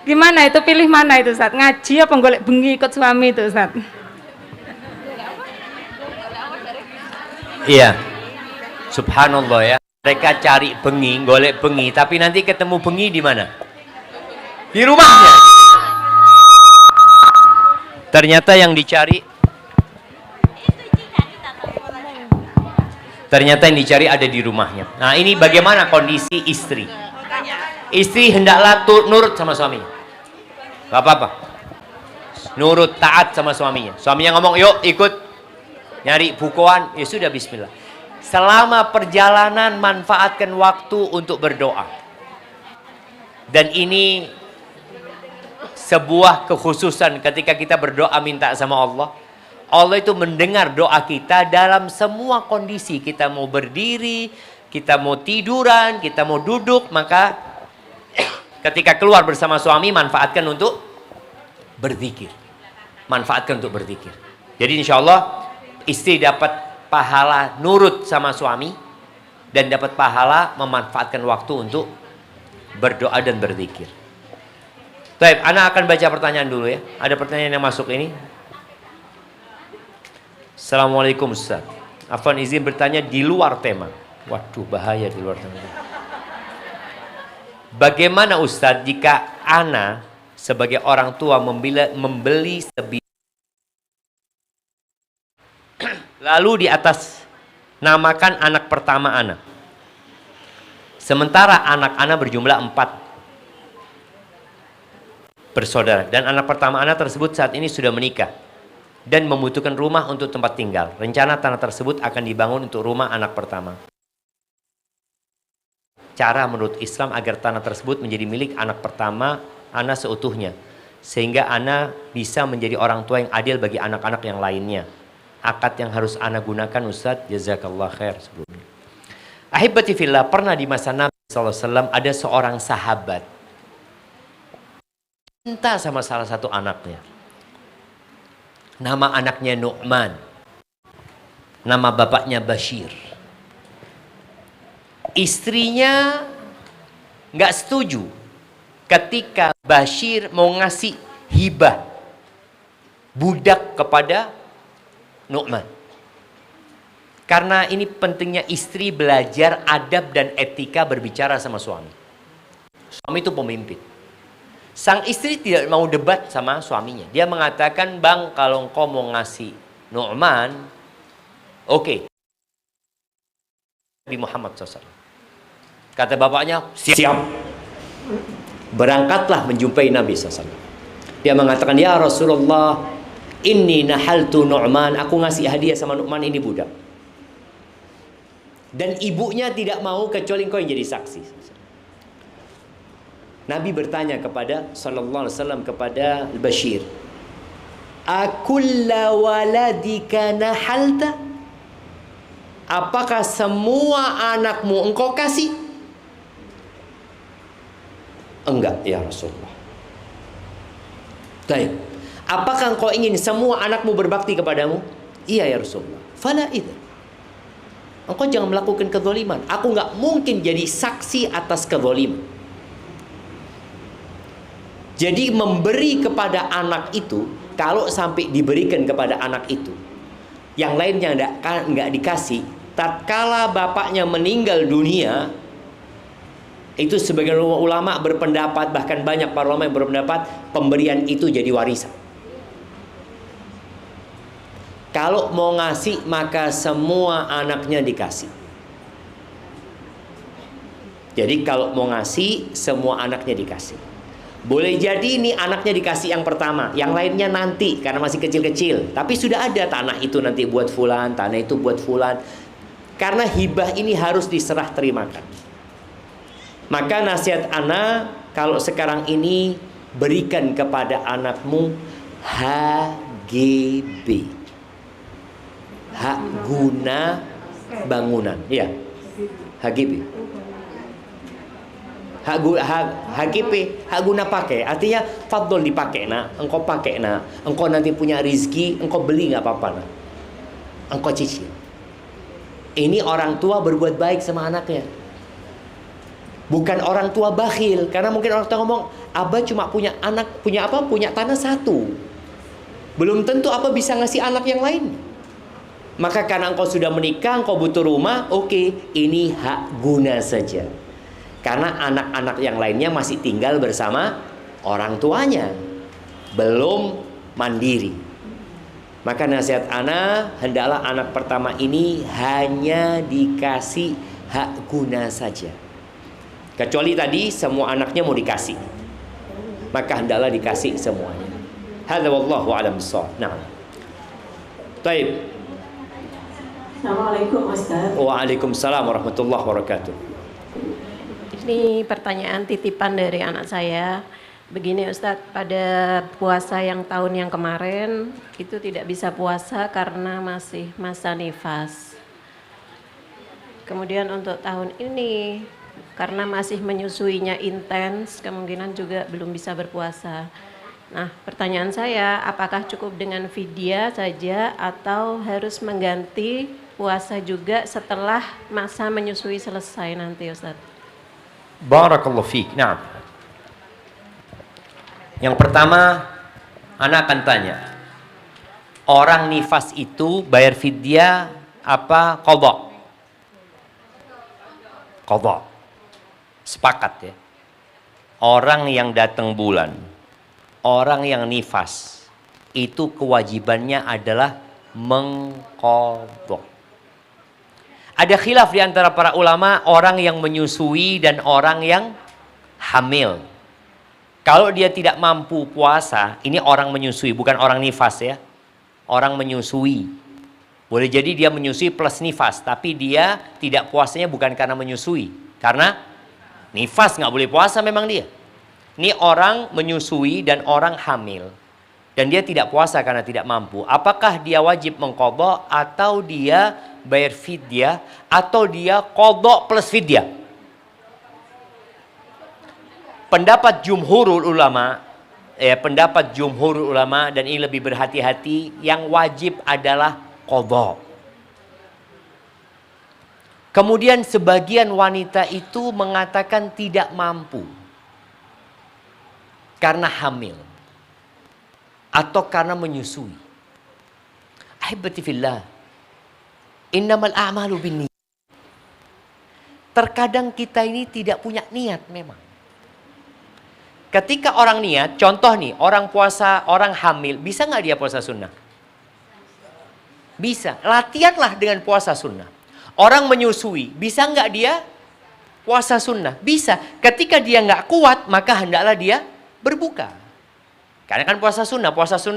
Gimana itu, pilih mana itu Ustadz? Ngaji apa golek bengi ikut suami itu Ustadz? Iya. Subhanallah ya. Mereka cari bengi, golek bengi, tapi nanti ketemu bengi di mana? Di rumahnya. Ternyata yang dicari ada di rumahnya. Nah, ini bagaimana kondisi istri? Istri hendaklah nurut sama suaminya. Gak apa-apa. Nurut, taat sama suaminya. Suaminya ngomong, yuk ikut nyari bukuan, ya sudah bismillah. Selama perjalanan manfaatkan waktu untuk berdoa. Dan ini sebuah kekhususan ketika kita berdoa minta sama Allah. Allah itu mendengar doa kita dalam semua kondisi. Kita mau berdiri, kita mau tiduran, kita mau duduk, maka ketika keluar bersama suami manfaatkan untuk berzikir. Manfaatkan untuk berzikir. Jadi insya Allah istri dapat pahala nurut sama suami dan dapat pahala memanfaatkan waktu untuk berdoa dan berzikir. Baik, Ana akan baca pertanyaan dulu ya. Ada pertanyaan yang masuk ini. Assalamualaikum Ustaz. Afwan izin bertanya di luar tema. Waduh, bahaya di luar tema. Bagaimana Ustaz jika Ana sebagai orang tua membeli sebidang lalu di atas namakan anak pertama Ana. Sementara anak Ana berjumlah 4 bersaudara dan anak pertama Ana tersebut saat ini sudah menikah dan membutuhkan rumah untuk tempat tinggal. Rencana tanah tersebut akan dibangun untuk rumah anak pertama. cara menurut Islam agar tanah tersebut menjadi milik anak pertama ana seutuhnya, sehingga ana bisa menjadi orang tua yang adil bagi anak-anak yang lainnya. Akad yang harus ana gunakan Ustadz, jazakallah khair sebelumnya. Ahibati fillah, pernah di masa Nabi SAW ada seorang sahabat cinta sama salah satu anaknya. Nama anaknya Nu'man, nama bapaknya Bashir. Istrinya nggak setuju ketika Bashir mau ngasih hibah budak kepada Nu'man. Karena ini pentingnya istri belajar adab dan etika berbicara sama suami. Suami itu pemimpin. Sang istri tidak mau debat sama suaminya. Dia mengatakan, bang, kalau engkau mau ngasih Nu'man, oke. Nabi Muhammad SAW. Kata bapaknya, siap. Berangkatlah menjumpai Nabi SAW. Dia mengatakan, ya Rasulullah, inni nahaltu Nu'man. Aku ngasih hadiah sama Nu'man, ini budak. Dan ibunya tidak mau kecuali engkau yang jadi saksi. Nabi bertanya kepada sallallahu alaihi wasallam kepada Bashir, akulla waladika nahalta? Apakah semua anakmu engkau kasih? Enggak ya Rasulullah. Baik. Apakah engkau ingin semua anakmu berbakti kepadamu? Iya ya Rasulullah. Fala idzan. Engkau jangan melakukan kezaliman. Aku nggak mungkin jadi saksi atas kezaliman. Jadi memberi kepada anak itu, kalau sampai diberikan kepada anak itu, yang lainnya nggak dikasih, tatkala bapaknya meninggal dunia, itu sebagian ulama berpendapat, bahkan banyak para ulama yang berpendapat, pemberian itu jadi warisan. Kalau mau ngasih, maka semua anaknya dikasih. Jadi kalau mau ngasih, semua anaknya dikasih. Boleh jadi ini anaknya dikasih yang pertama, yang lainnya nanti karena masih kecil-kecil. Tapi sudah ada tanah itu nanti buat fulan, tanah itu buat fulan. Karena hibah ini harus diserah terimakan. Maka nasihat ana, kalau sekarang ini berikan kepada anakmu HGB. Hak guna bangunan. Ya. HGB. HGP, hak guna pakai, artinya fadol dipakai nak, engkau pakai nak, engkau nanti punya rizki, engkau beli nggak apa-apa nak, engkau cicil. Ini orang tua berbuat baik sama anaknya, bukan orang tua bakhil. Karena mungkin orang tua ngomong, abah cuma punya anak, punya apa? Punya tanah satu, belum tentu abah bisa ngasih anak yang lain. Maka karena engkau sudah menikah, engkau butuh rumah, oke, ini hak guna saja. Karena anak-anak yang lainnya masih tinggal bersama orang tuanya, belum mandiri. Maka nasihat ana, hendaklah anak pertama ini hanya dikasih hak guna saja. Kecuali tadi semua anaknya mau dikasih, maka hendaklah dikasih semuanya. Hadza wallahu a'lam bissawab. Nah. Baik. Assalamualaikum Ustaz. Waalaikumsalam warahmatullahi wabarakatuh. Ini pertanyaan titipan dari anak saya. Begini Ustadz, pada puasa yang tahun yang kemarin itu tidak bisa puasa karena masih masa nifas. Kemudian untuk tahun ini karena masih menyusuinya intens, kemungkinan juga belum bisa berpuasa. Nah, pertanyaan saya, apakah cukup dengan fidyah saja atau harus mengganti puasa juga setelah masa menyusui selesai nanti Ustadz? Barakallahu fiik. Nah, yang pertama, anak akan tanya, orang nifas itu bayar fidyah apa qadha? Qadha. Sepakat ya. Orang yang datang bulan, orang yang nifas, itu kewajibannya adalah mengqadha. Ada khilaf di antara para ulama, orang yang menyusui dan orang yang hamil. Kalau dia tidak mampu puasa, ini orang menyusui, bukan orang nifas ya. Orang menyusui. Boleh jadi dia menyusui plus nifas, tapi dia tidak puasanya bukan karena menyusui, karena Nifas nggak boleh puasa memang dia. Ini orang menyusui dan orang hamil. Dan dia tidak puasa karena tidak mampu. Apakah dia wajib mengqadha atau dia bayar fidyah atau dia qadha plus fidyah? Pendapat jumhurul ulama, dan ini lebih berhati-hati, yang wajib adalah qadha. Kemudian sebagian wanita itu mengatakan tidak mampu karena hamil atau karena menyusui. Ahibati fillah, innamal a'malu binniyat. Terkadang kita ini tidak punya niat memang. Ketika orang niat, contoh nih, orang puasa, orang hamil, bisa nggak dia puasa sunnah? Bisa. Latihanlah dengan puasa sunnah. Orang menyusui, bisa nggak dia puasa sunnah? Bisa. Ketika dia nggak kuat, maka hendaklah dia berbuka. Karena kan puasa sunnah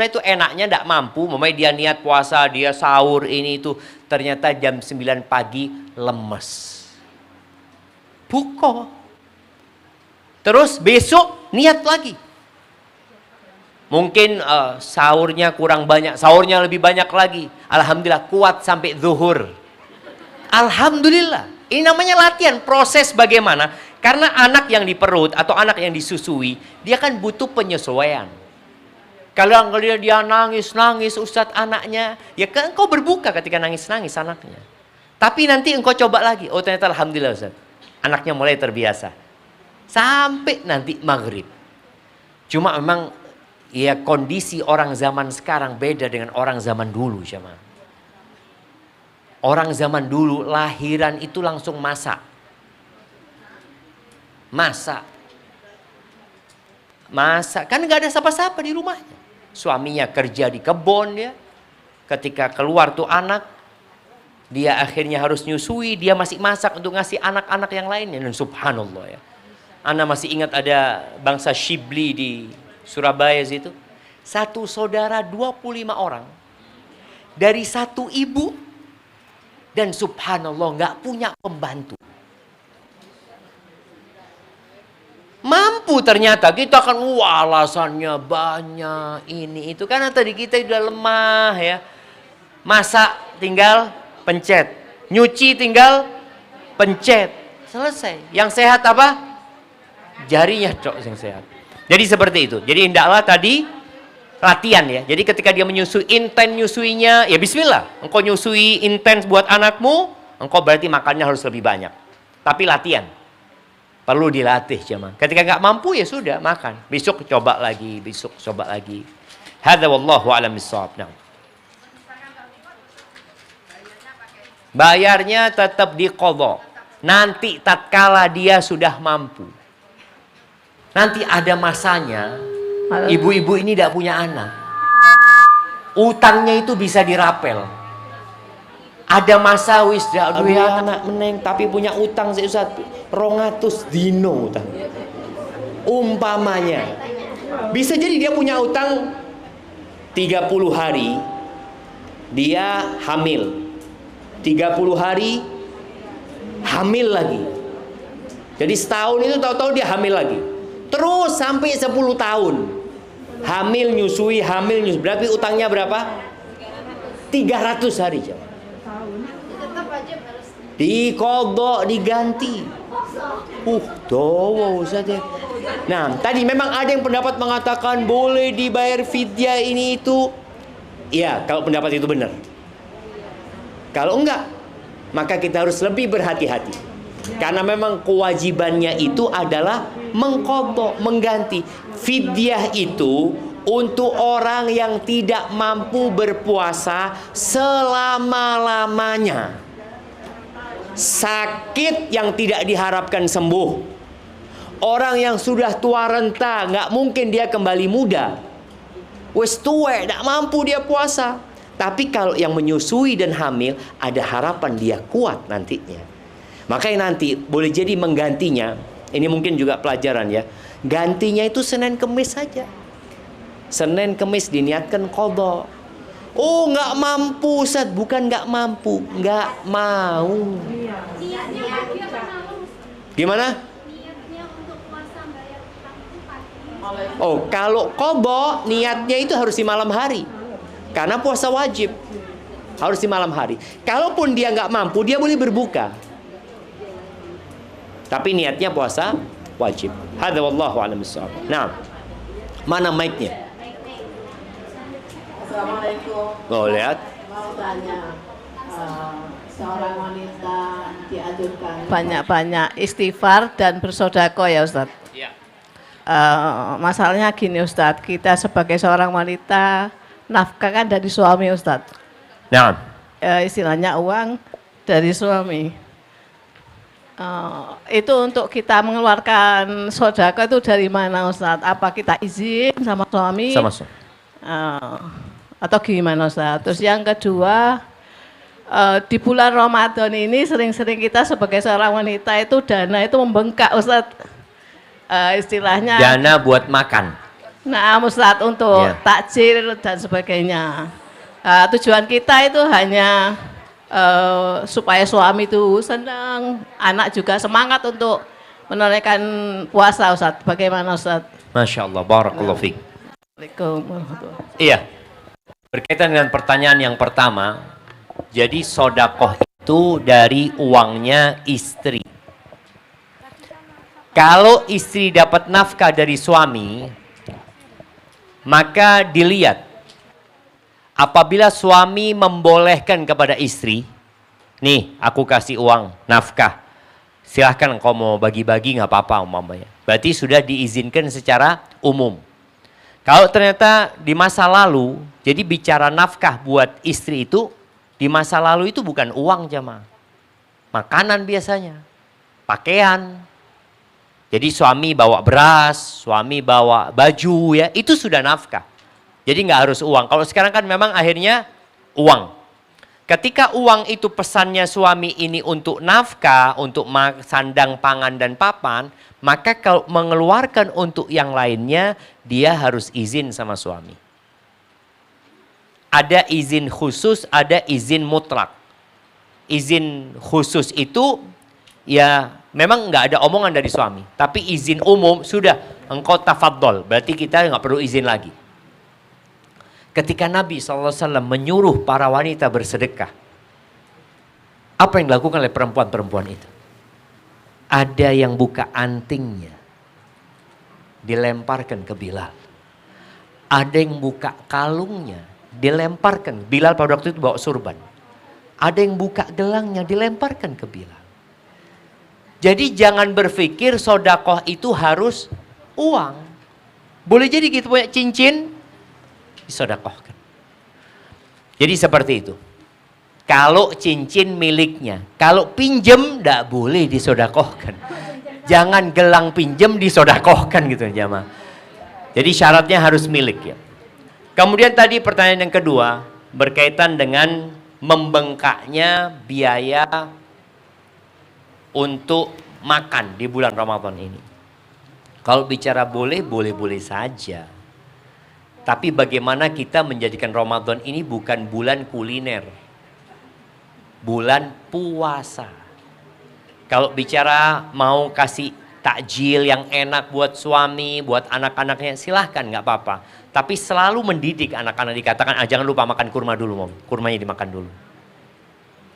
itu enaknya nggak mampu, memang dia niat puasa, dia sahur ini itu, ternyata jam 9 pagi lemes. Buka. Terus besok niat lagi. Mungkin sahurnya kurang banyak, sahurnya lebih banyak lagi. Alhamdulillah kuat sampai zuhur. Alhamdulillah. Ini namanya latihan, proses bagaimana? Karena anak yang di perut atau anak yang disusui, dia kan butuh penyesuaian. Kalau dia nangis Ustadz anaknya, ya kan engkau berbuka ketika nangis anaknya. Tapi nanti engkau coba lagi, oh ternyata alhamdulillah Ustadz, anaknya mulai terbiasa. Sampai nanti maghrib. Cuma memang ya kondisi orang zaman sekarang beda dengan orang zaman dulu, jemaah. Orang zaman dulu lahiran itu langsung masak. Kan nggak ada siapa-siapa di rumahnya. Suaminya kerja di kebun dia. Ketika keluar tuh anak, dia akhirnya harus nyusui, dia masih masak untuk ngasih anak-anak yang lainnya. Dan subhanallah ya. Ana masih ingat ada bangsa Shibli di Surabaya situ. Satu saudara 25 orang. Dari satu ibu. Dan subhanallah nggak punya pembantu. Mampu ternyata, kita kan alasannya banyak ini itu. Karena tadi kita udah lemah ya. Masak tinggal pencet. Nyuci tinggal pencet. Selesai. Yang sehat apa? Jarinya cok yang sehat. Jadi seperti itu. Jadi hendaklah tadi latihan ya. Jadi ketika dia menyusui, intens nyusuinya, ya bismillah. Engkau nyusui intens buat anakmu, engkau berarti makannya harus lebih banyak. Tapi latihan. Perlu dilatih jemaah. Ketika nggak mampu ya sudah makan. Besok coba lagi, Hadza wallahu a'lam bissawab. Nah. Bayarnya tetap diqadha. Nanti tatkala dia sudah mampu. Nanti ada masanya ibu-ibu ini tidak punya anak. Utangnya itu bisa dirapel. Ada masa wis aduh ya anak meneng tapi punya utang sih Ustaz 200 dino utang. Umpamanya bisa jadi dia punya utang 30 hari dia hamil. 30 hari hamil lagi. Jadi setahun itu tahu-tahu dia hamil lagi. Terus sampai 10 tahun. Hamil nyusui. Berarti utangnya berapa? 300 hari. Diqadha, diganti. Dawa Ustaz ya. Nah, tadi memang ada yang pendapat mengatakan boleh dibayar fidyah ini itu. Ya, kalau pendapat itu benar. Kalau enggak, maka kita harus lebih berhati-hati. Karena memang kewajibannya itu adalah mengqadha, mengganti. Fidyah itu untuk orang yang tidak mampu berpuasa selama-lamanya. Sakit yang tidak diharapkan sembuh. Orang yang sudah tua renta, nggak mungkin dia kembali muda. Wes tuwek, nggak mampu dia puasa. Tapi kalau yang menyusui dan hamil, ada harapan dia kuat nantinya. Makanya nanti boleh jadi menggantinya. Ini mungkin juga pelajaran ya. Gantinya itu Senin Kemis saja. Senin Kemis diniatkan qadha. Oh nggak mampu Ustaz, bukan nggak mampu, nggak mau. Gimana? Oh, kalau qadha niatnya itu harus di malam hari. Karena puasa wajib. Harus di malam hari. Kalaupun dia nggak mampu, dia boleh berbuka. Tapi niatnya puasa wajib. Hadza wallahu a'lam bissawab. Nah, mana mic-nya? Assalamualaikum. Oh, lihat. Mau tanya, seorang wanita dianjurkan banyak-banyak istighfar dan bersodako ya Ustadz. Iya. Masalahnya gini Ustadz, kita sebagai seorang wanita nafkah kan dari suami Ustadz. Nah, Istilahnya uang dari suami. Itu untuk kita mengeluarkan sodako itu dari mana Ustadz? Apa kita izin sama suami? sama-sama. Atau gimana Ustaz? Terus yang kedua, di bulan Ramadan ini sering-sering kita sebagai seorang wanita itu dana itu membengkak Ustaz. Istilahnya Dana buat makan. nah Ustaz untuk Iya. takjil dan sebagainya. Tujuan kita itu hanya supaya suami itu senang, anak juga semangat untuk menunaikan puasa Ustaz. Bagaimana Ustaz? Masya Allah, barakallahu fiik. Assalamualaikum warahmatullahi wabarakatuh. Iya. Berkaitan dengan pertanyaan yang pertama, jadi sodakoh itu dari uangnya istri. Kalau istri dapat nafkah dari suami, maka dilihat. Apabila suami membolehkan kepada istri, nih aku kasih uang nafkah, silahkan engkau mau bagi-bagi nggak apa-apa umpamanya. Berarti sudah diizinkan secara umum. Kalau ternyata di masa lalu, jadi bicara nafkah buat istri itu, di masa lalu itu bukan uang jamaah. Makanan biasanya, pakaian. Jadi suami bawa beras, suami bawa baju ya, itu sudah nafkah. Jadi nggak harus uang. Kalau sekarang kan memang akhirnya uang. Ketika uang itu pesannya suami ini untuk nafkah, untuk sandang, pangan, dan papan, maka kalau mengeluarkan untuk yang lainnya, dia harus izin sama suami. Ada izin khusus, ada izin mutlak. Izin khusus itu ya memang nggak ada omongan dari suami. Tapi izin umum sudah, engkau tafadhol, berarti kita nggak perlu izin lagi. Ketika Nabi SAW menyuruh para wanita bersedekah, apa yang dilakukan oleh perempuan-perempuan itu? Ada yang buka antingnya, dilemparkan ke Bilal. Ada yang buka kalungnya, dilemparkan. Bilal pada waktu itu bawa surban. Ada yang buka gelangnya, dilemparkan ke Bilal. Jadi jangan berpikir sodakoh itu harus uang. Boleh jadi kita punya cincin, disodakohkan. Jadi seperti itu. Kalau cincin miliknya, kalau pinjem tidak boleh disodakohkan. Jangan gelang pinjem disodakohkan gitu jamaah. Jadi syaratnya harus milik ya. Kemudian tadi pertanyaan yang kedua berkaitan dengan membengkaknya biaya untuk makan di bulan Ramadan ini. Kalau bicara boleh, boleh-boleh saja. Tapi bagaimana kita menjadikan Ramadan ini bukan bulan kuliner. Bulan puasa. Kalau bicara mau kasih takjil yang enak buat suami, buat anak-anaknya, silahkan nggak apa-apa. Tapi selalu mendidik anak-anak, dikatakan jangan lupa makan kurma dulu, Mom. Kurmanya dimakan dulu.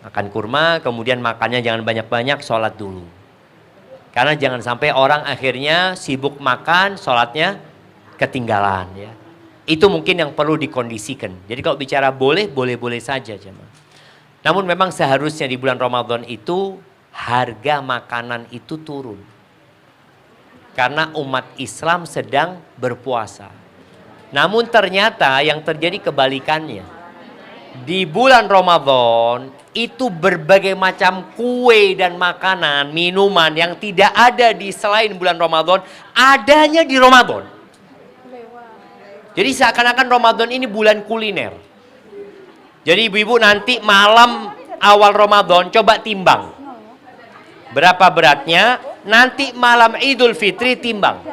Makan kurma, kemudian makannya jangan banyak-banyak, sholat dulu. Karena jangan sampai orang akhirnya sibuk makan, sholatnya ketinggalan ya. Itu mungkin yang perlu dikondisikan. Jadi kalau bicara boleh, boleh-boleh saja jemaah. Namun memang seharusnya di bulan Ramadan itu harga makanan itu turun. Karena umat Islam sedang berpuasa. Namun ternyata yang terjadi kebalikannya. Di bulan Ramadan itu berbagai macam kue dan makanan, minuman yang tidak ada di selain bulan Ramadan, adanya di Ramadan. Jadi seakan-akan Ramadan ini bulan kuliner. Jadi ibu-ibu nanti malam awal Ramadan coba timbang. Berapa beratnya? Nanti malam Idul Fitri timbang.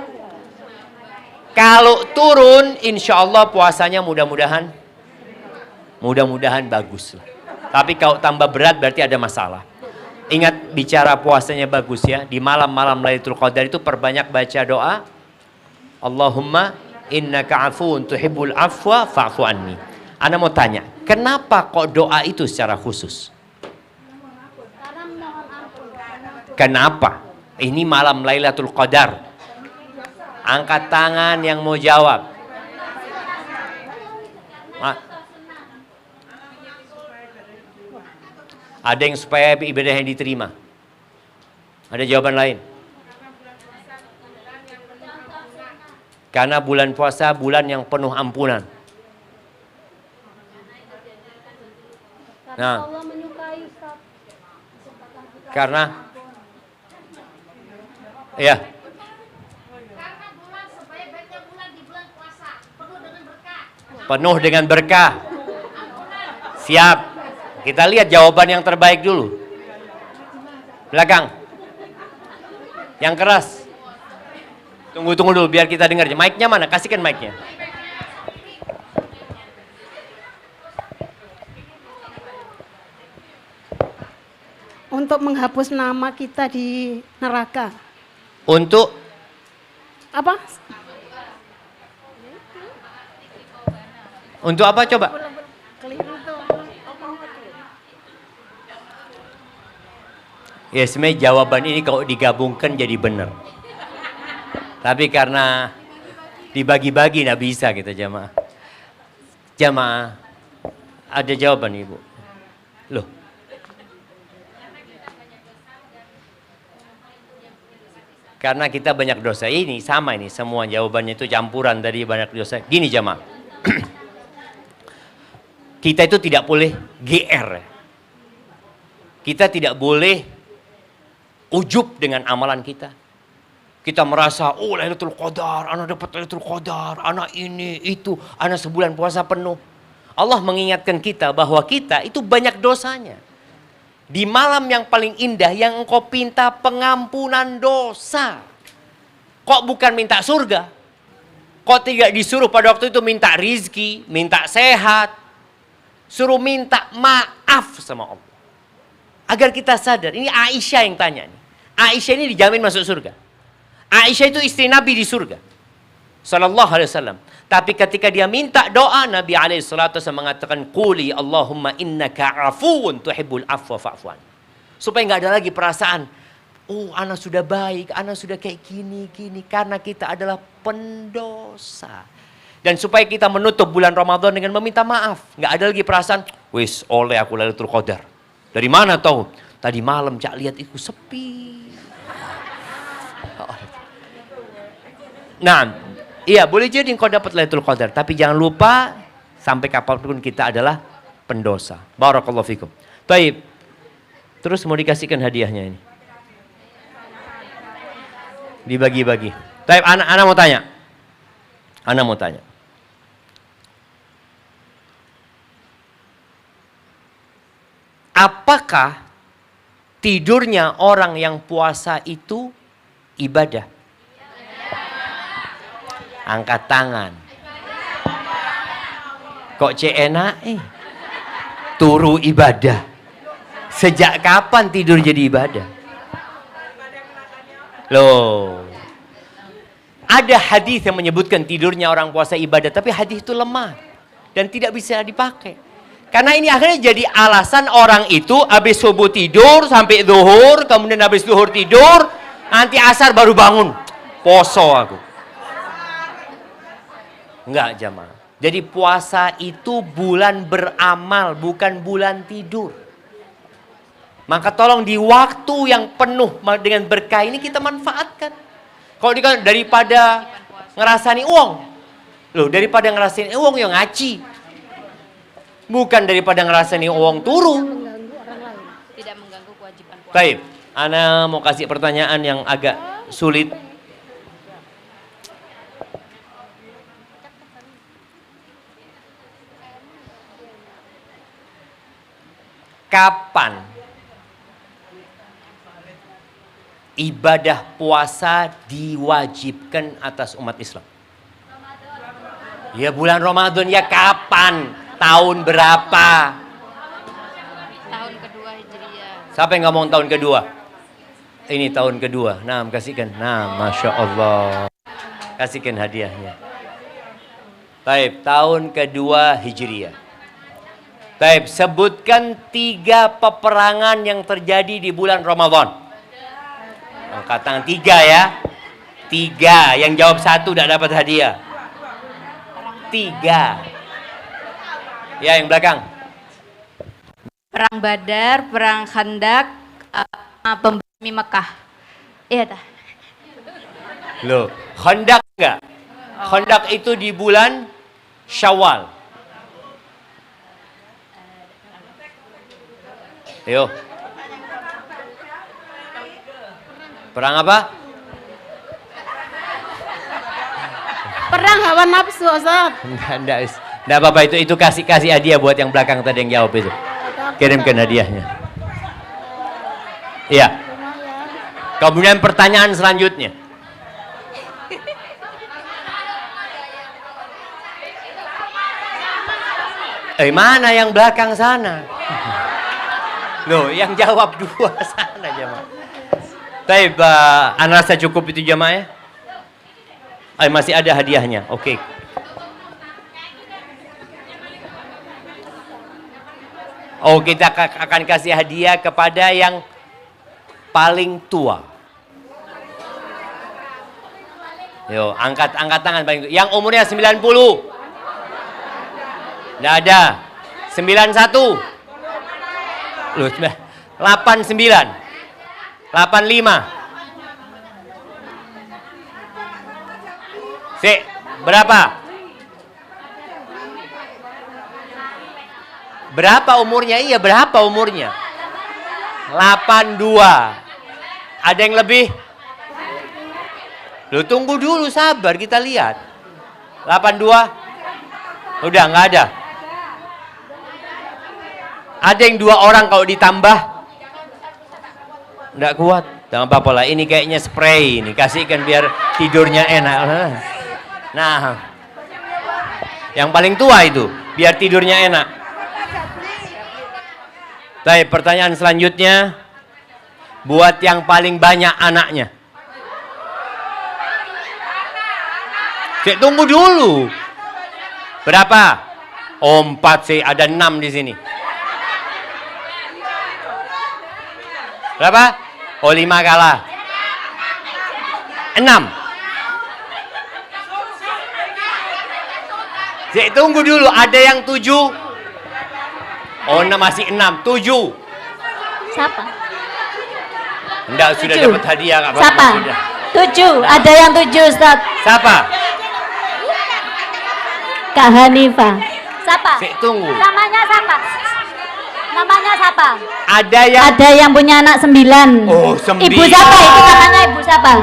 Kalau turun insya Allah puasanya mudah-mudahan bagus. Tapi kalau tambah berat berarti ada masalah. Ingat bicara puasanya bagus ya. Di malam-malam Lailatul Qadar itu perbanyak baca doa. Allahumma innaka afuun tuhibbul afwa fa'fu anni. Ana mau tanya, kenapa kok doa itu secara khusus? Kenapa? Ini malam Lailatul Qadar. Angkat tangan yang mau jawab. Ada yang supaya ibadahnya diterima. Ada jawaban lain? Karena bulan puasa bulan yang penuh ampunan. Nah, karena ya. Penuh dengan berkah. Siap. Kita lihat jawaban yang terbaik dulu. Belakang. Yang keras. Tunggu dulu biar kita dengar. Mic-nya mana? Kasihkan mic-nya. Untuk menghapus nama kita di neraka. Untuk Apa? Untuk apa coba? Ya sebenarnya jawaban ini kalau digabungkan jadi benar. Tapi karena dibagi-bagi nggak bisa kita jamaah. Jamaah, ada jawaban Ibu. Loh. Karena kita banyak dosa. Ini sama ini, semua jawabannya itu campuran dari banyak dosa. Gini jamaah. Kita itu tidak boleh GR. Kita tidak boleh ujub dengan amalan kita. Kita merasa, oh Lailatul Qadar, anak dapat Lailatul Qadar, anak ini, itu, anak sebulan puasa penuh. Allah mengingatkan kita bahwa kita itu banyak dosanya. Di malam yang paling indah yang engkau pinta pengampunan dosa. Kok bukan minta surga? Kok tidak disuruh pada waktu itu minta rizki, minta sehat. Suruh minta maaf sama Allah. Agar kita sadar, ini Aisyah yang tanya nih. Aisyah ini dijamin masuk surga. Aisyah itu istri Nabi di surga. Sallallahu alaihi wasallam. Tapi ketika dia minta doa, Nabi alaihi salatu wasallam mengatakan, "Quli Allahumma innaka afuun tuhibbul afwa fa'fu anni." Supaya nggak ada lagi perasaan, oh anak sudah baik, anak sudah kayak gini, karena kita adalah pendosa. Dan supaya kita menutup bulan Ramadan dengan meminta maaf. Nggak ada lagi perasaan, wis oleh aku Lailatul Qadar. Dari mana tahu? Tadi malam Cak lihat itu sepi. Nah, iya boleh jadi engkau dapat Lailatul Qadar. Tapi jangan lupa, sampai kapanpun kita adalah pendosa. Barakallahu fikum. Baik, terus mau dikasihkan hadiahnya ini. Dibagi-bagi. Baik, anak mau tanya. Anak mau tanya. Apakah tidurnya orang yang puasa itu ibadah? Angkat tangan. Kok enak turu ibadah. Sejak kapan tidur jadi ibadah? Loh. Ada hadis yang menyebutkan tidurnya orang puasa ibadah, tapi hadis itu lemah dan tidak bisa dipakai. Karena ini akhirnya jadi alasan orang itu habis subuh tidur sampai zuhur, kemudian habis zuhur tidur, nanti asar baru bangun. Poso aku. Enggak jamaah. Jadi puasa itu bulan beramal, bukan bulan tidur. Maka tolong di waktu yang penuh dengan berkah ini kita manfaatkan. Kalau daripada ngerasani uang. Loh, daripada ngerasani uang yang ngaji. Bukan daripada ngerasani uang turu. Tidak mengganggu kewajiban puasa. Baik, ana mau kasih pertanyaan yang agak sulit. Kapan ibadah puasa diwajibkan atas umat Islam? Ya bulan Ramadan, ya kapan? Tahun berapa? Tahun kedua Hijriah. Siapa yang ngomong tahun kedua? Ini tahun kedua. Nah, kasihkan. Nah, Masya Allah. Kasihkan hadiahnya. Taib, tahun kedua Hijriah. Taib, sebutkan 3 peperangan yang terjadi di bulan Ramadan. Angkat tangan 3 ya. 3, yang jawab 1 tidak dapat hadiah. 3. Ya, yang belakang. Perang Badar, perang Khandak, pembumi Mekah. Iya dah. Loh, Khandak enggak? Khandak itu di bulan Syawal. Ayo. Perang apa? Perang hawa nafsu, Ustaz. Enggak apa-apa, itu kasih hadiah buat yang belakang tadi yang jawab itu. Kirimkan hadiahnya. Iya. Kemudian pertanyaan selanjutnya. Mana yang belakang sana? Loh, yang jawab 2 sana jemaah. Baik, Anda rasa cukup itu jemaah ya? Masih ada hadiahnya. Oke. Oh, kita akan kasih hadiah kepada yang paling tua. Yo, angkat tangan paling tua. Yang umurnya 90. Nggak ada. 91. Loh, 89. 85. Berapa? Berapa umurnya? Iya, berapa umurnya? 82. Ada yang lebih? Loh, tunggu dulu, sabar, kita lihat. 82? Udah, nggak ada. Ada yang 2 orang kalau ditambah? Nggak kuat. Jangan apa-apa lah, ini kayaknya spray ini. Kasihkan biar tidurnya enak. Nah, yang paling tua itu, biar tidurnya enak. Baik, pertanyaan selanjutnya. Buat yang paling banyak anaknya. Tunggu dulu. Berapa? Oh, 4 sih, ada 6 di sini. Berapa? Oh, 5 kalah. 6. Tunggu dulu, ada yang 7. Oh, masih 6. 7. Siapa? Enggak, sudah dapat hadiah. Gak apa-apa, Siapa? sudah. 7. Ada yang 7, Ustaz. Siapa? Kak Hanifah. Siapa? Tunggu. Namanya siapa? Namanya siapa? Ada yang punya anak 9. Oh, 9. Ibu siapa? Itu namanya ibu siapa?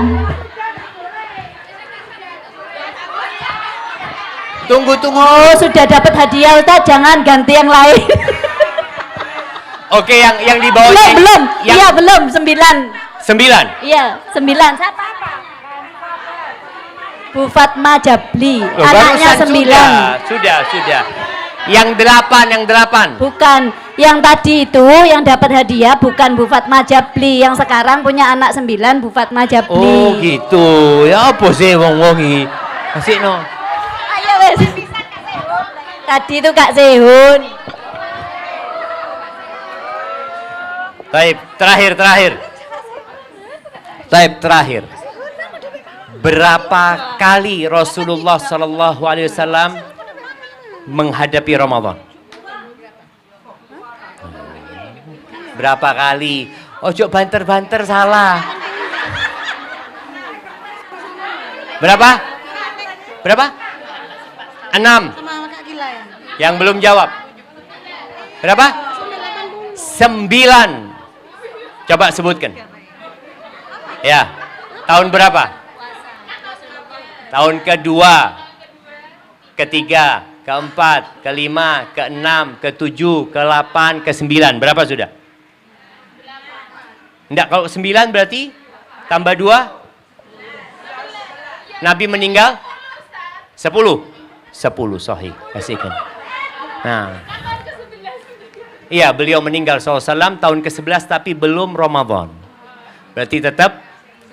Tunggu. Oh, sudah dapat hadiah, Ustaz. Jangan ganti yang lain. Oke, yang di bawah. Belum. Iya, belum. 9. 9. Iya, 9. Siapa? Bu Fatma Jabli. Loh, Anaknya barusan 9. Sudah. Yang 8. Bukan. Yang tadi itu yang dapat hadiah bukan Bu Fatma Jabli. Yang sekarang punya anak 9, Bu Fatma Jabli. Oh, gitu. Ya apa sih wong-wong iki? Kasih no. Ayo wes. Tadi itu Kak Sehun. Taib, terakhir. Berapa kali Rasulullah sallallahu alaihi wasallam menghadapi Ramadan? Berapa kali? Ojo banter-banter salah. Berapa? 6. Yang belum jawab. Berapa? 9. Coba sebutkan. Ya. Tahun berapa? Tahun kedua, ketiga, keempat, kelima, keenam, ketujuh, ke-8, ke-9. Berapa sudah? Enggak, kalau 9 berarti tambah 2. Nabi meninggal 10. 10 sahih. Kasihkan. Nah. Iya, beliau meninggal SAW tahun ke-11 tapi belum Ramadan. Berarti tetap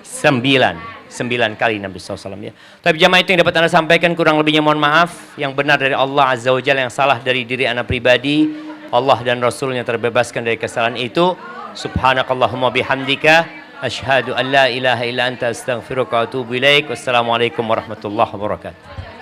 9. 9 kali Nabi SAW ya. Tapi jamaah itu yang dapat Anda sampaikan, kurang lebihnya mohon maaf. Yang benar dari Allah Azza wa Jalla, yang salah dari diri Anda pribadi. Allah dan Rasulnya terbebaskan dari kesalahan itu. Subhanakallahumma bihamdika asyhadu an la ilaha illa anta astaghfiruka wa atubu ilaik. Wassalamualaikum warahmatullahi wabarakatuh.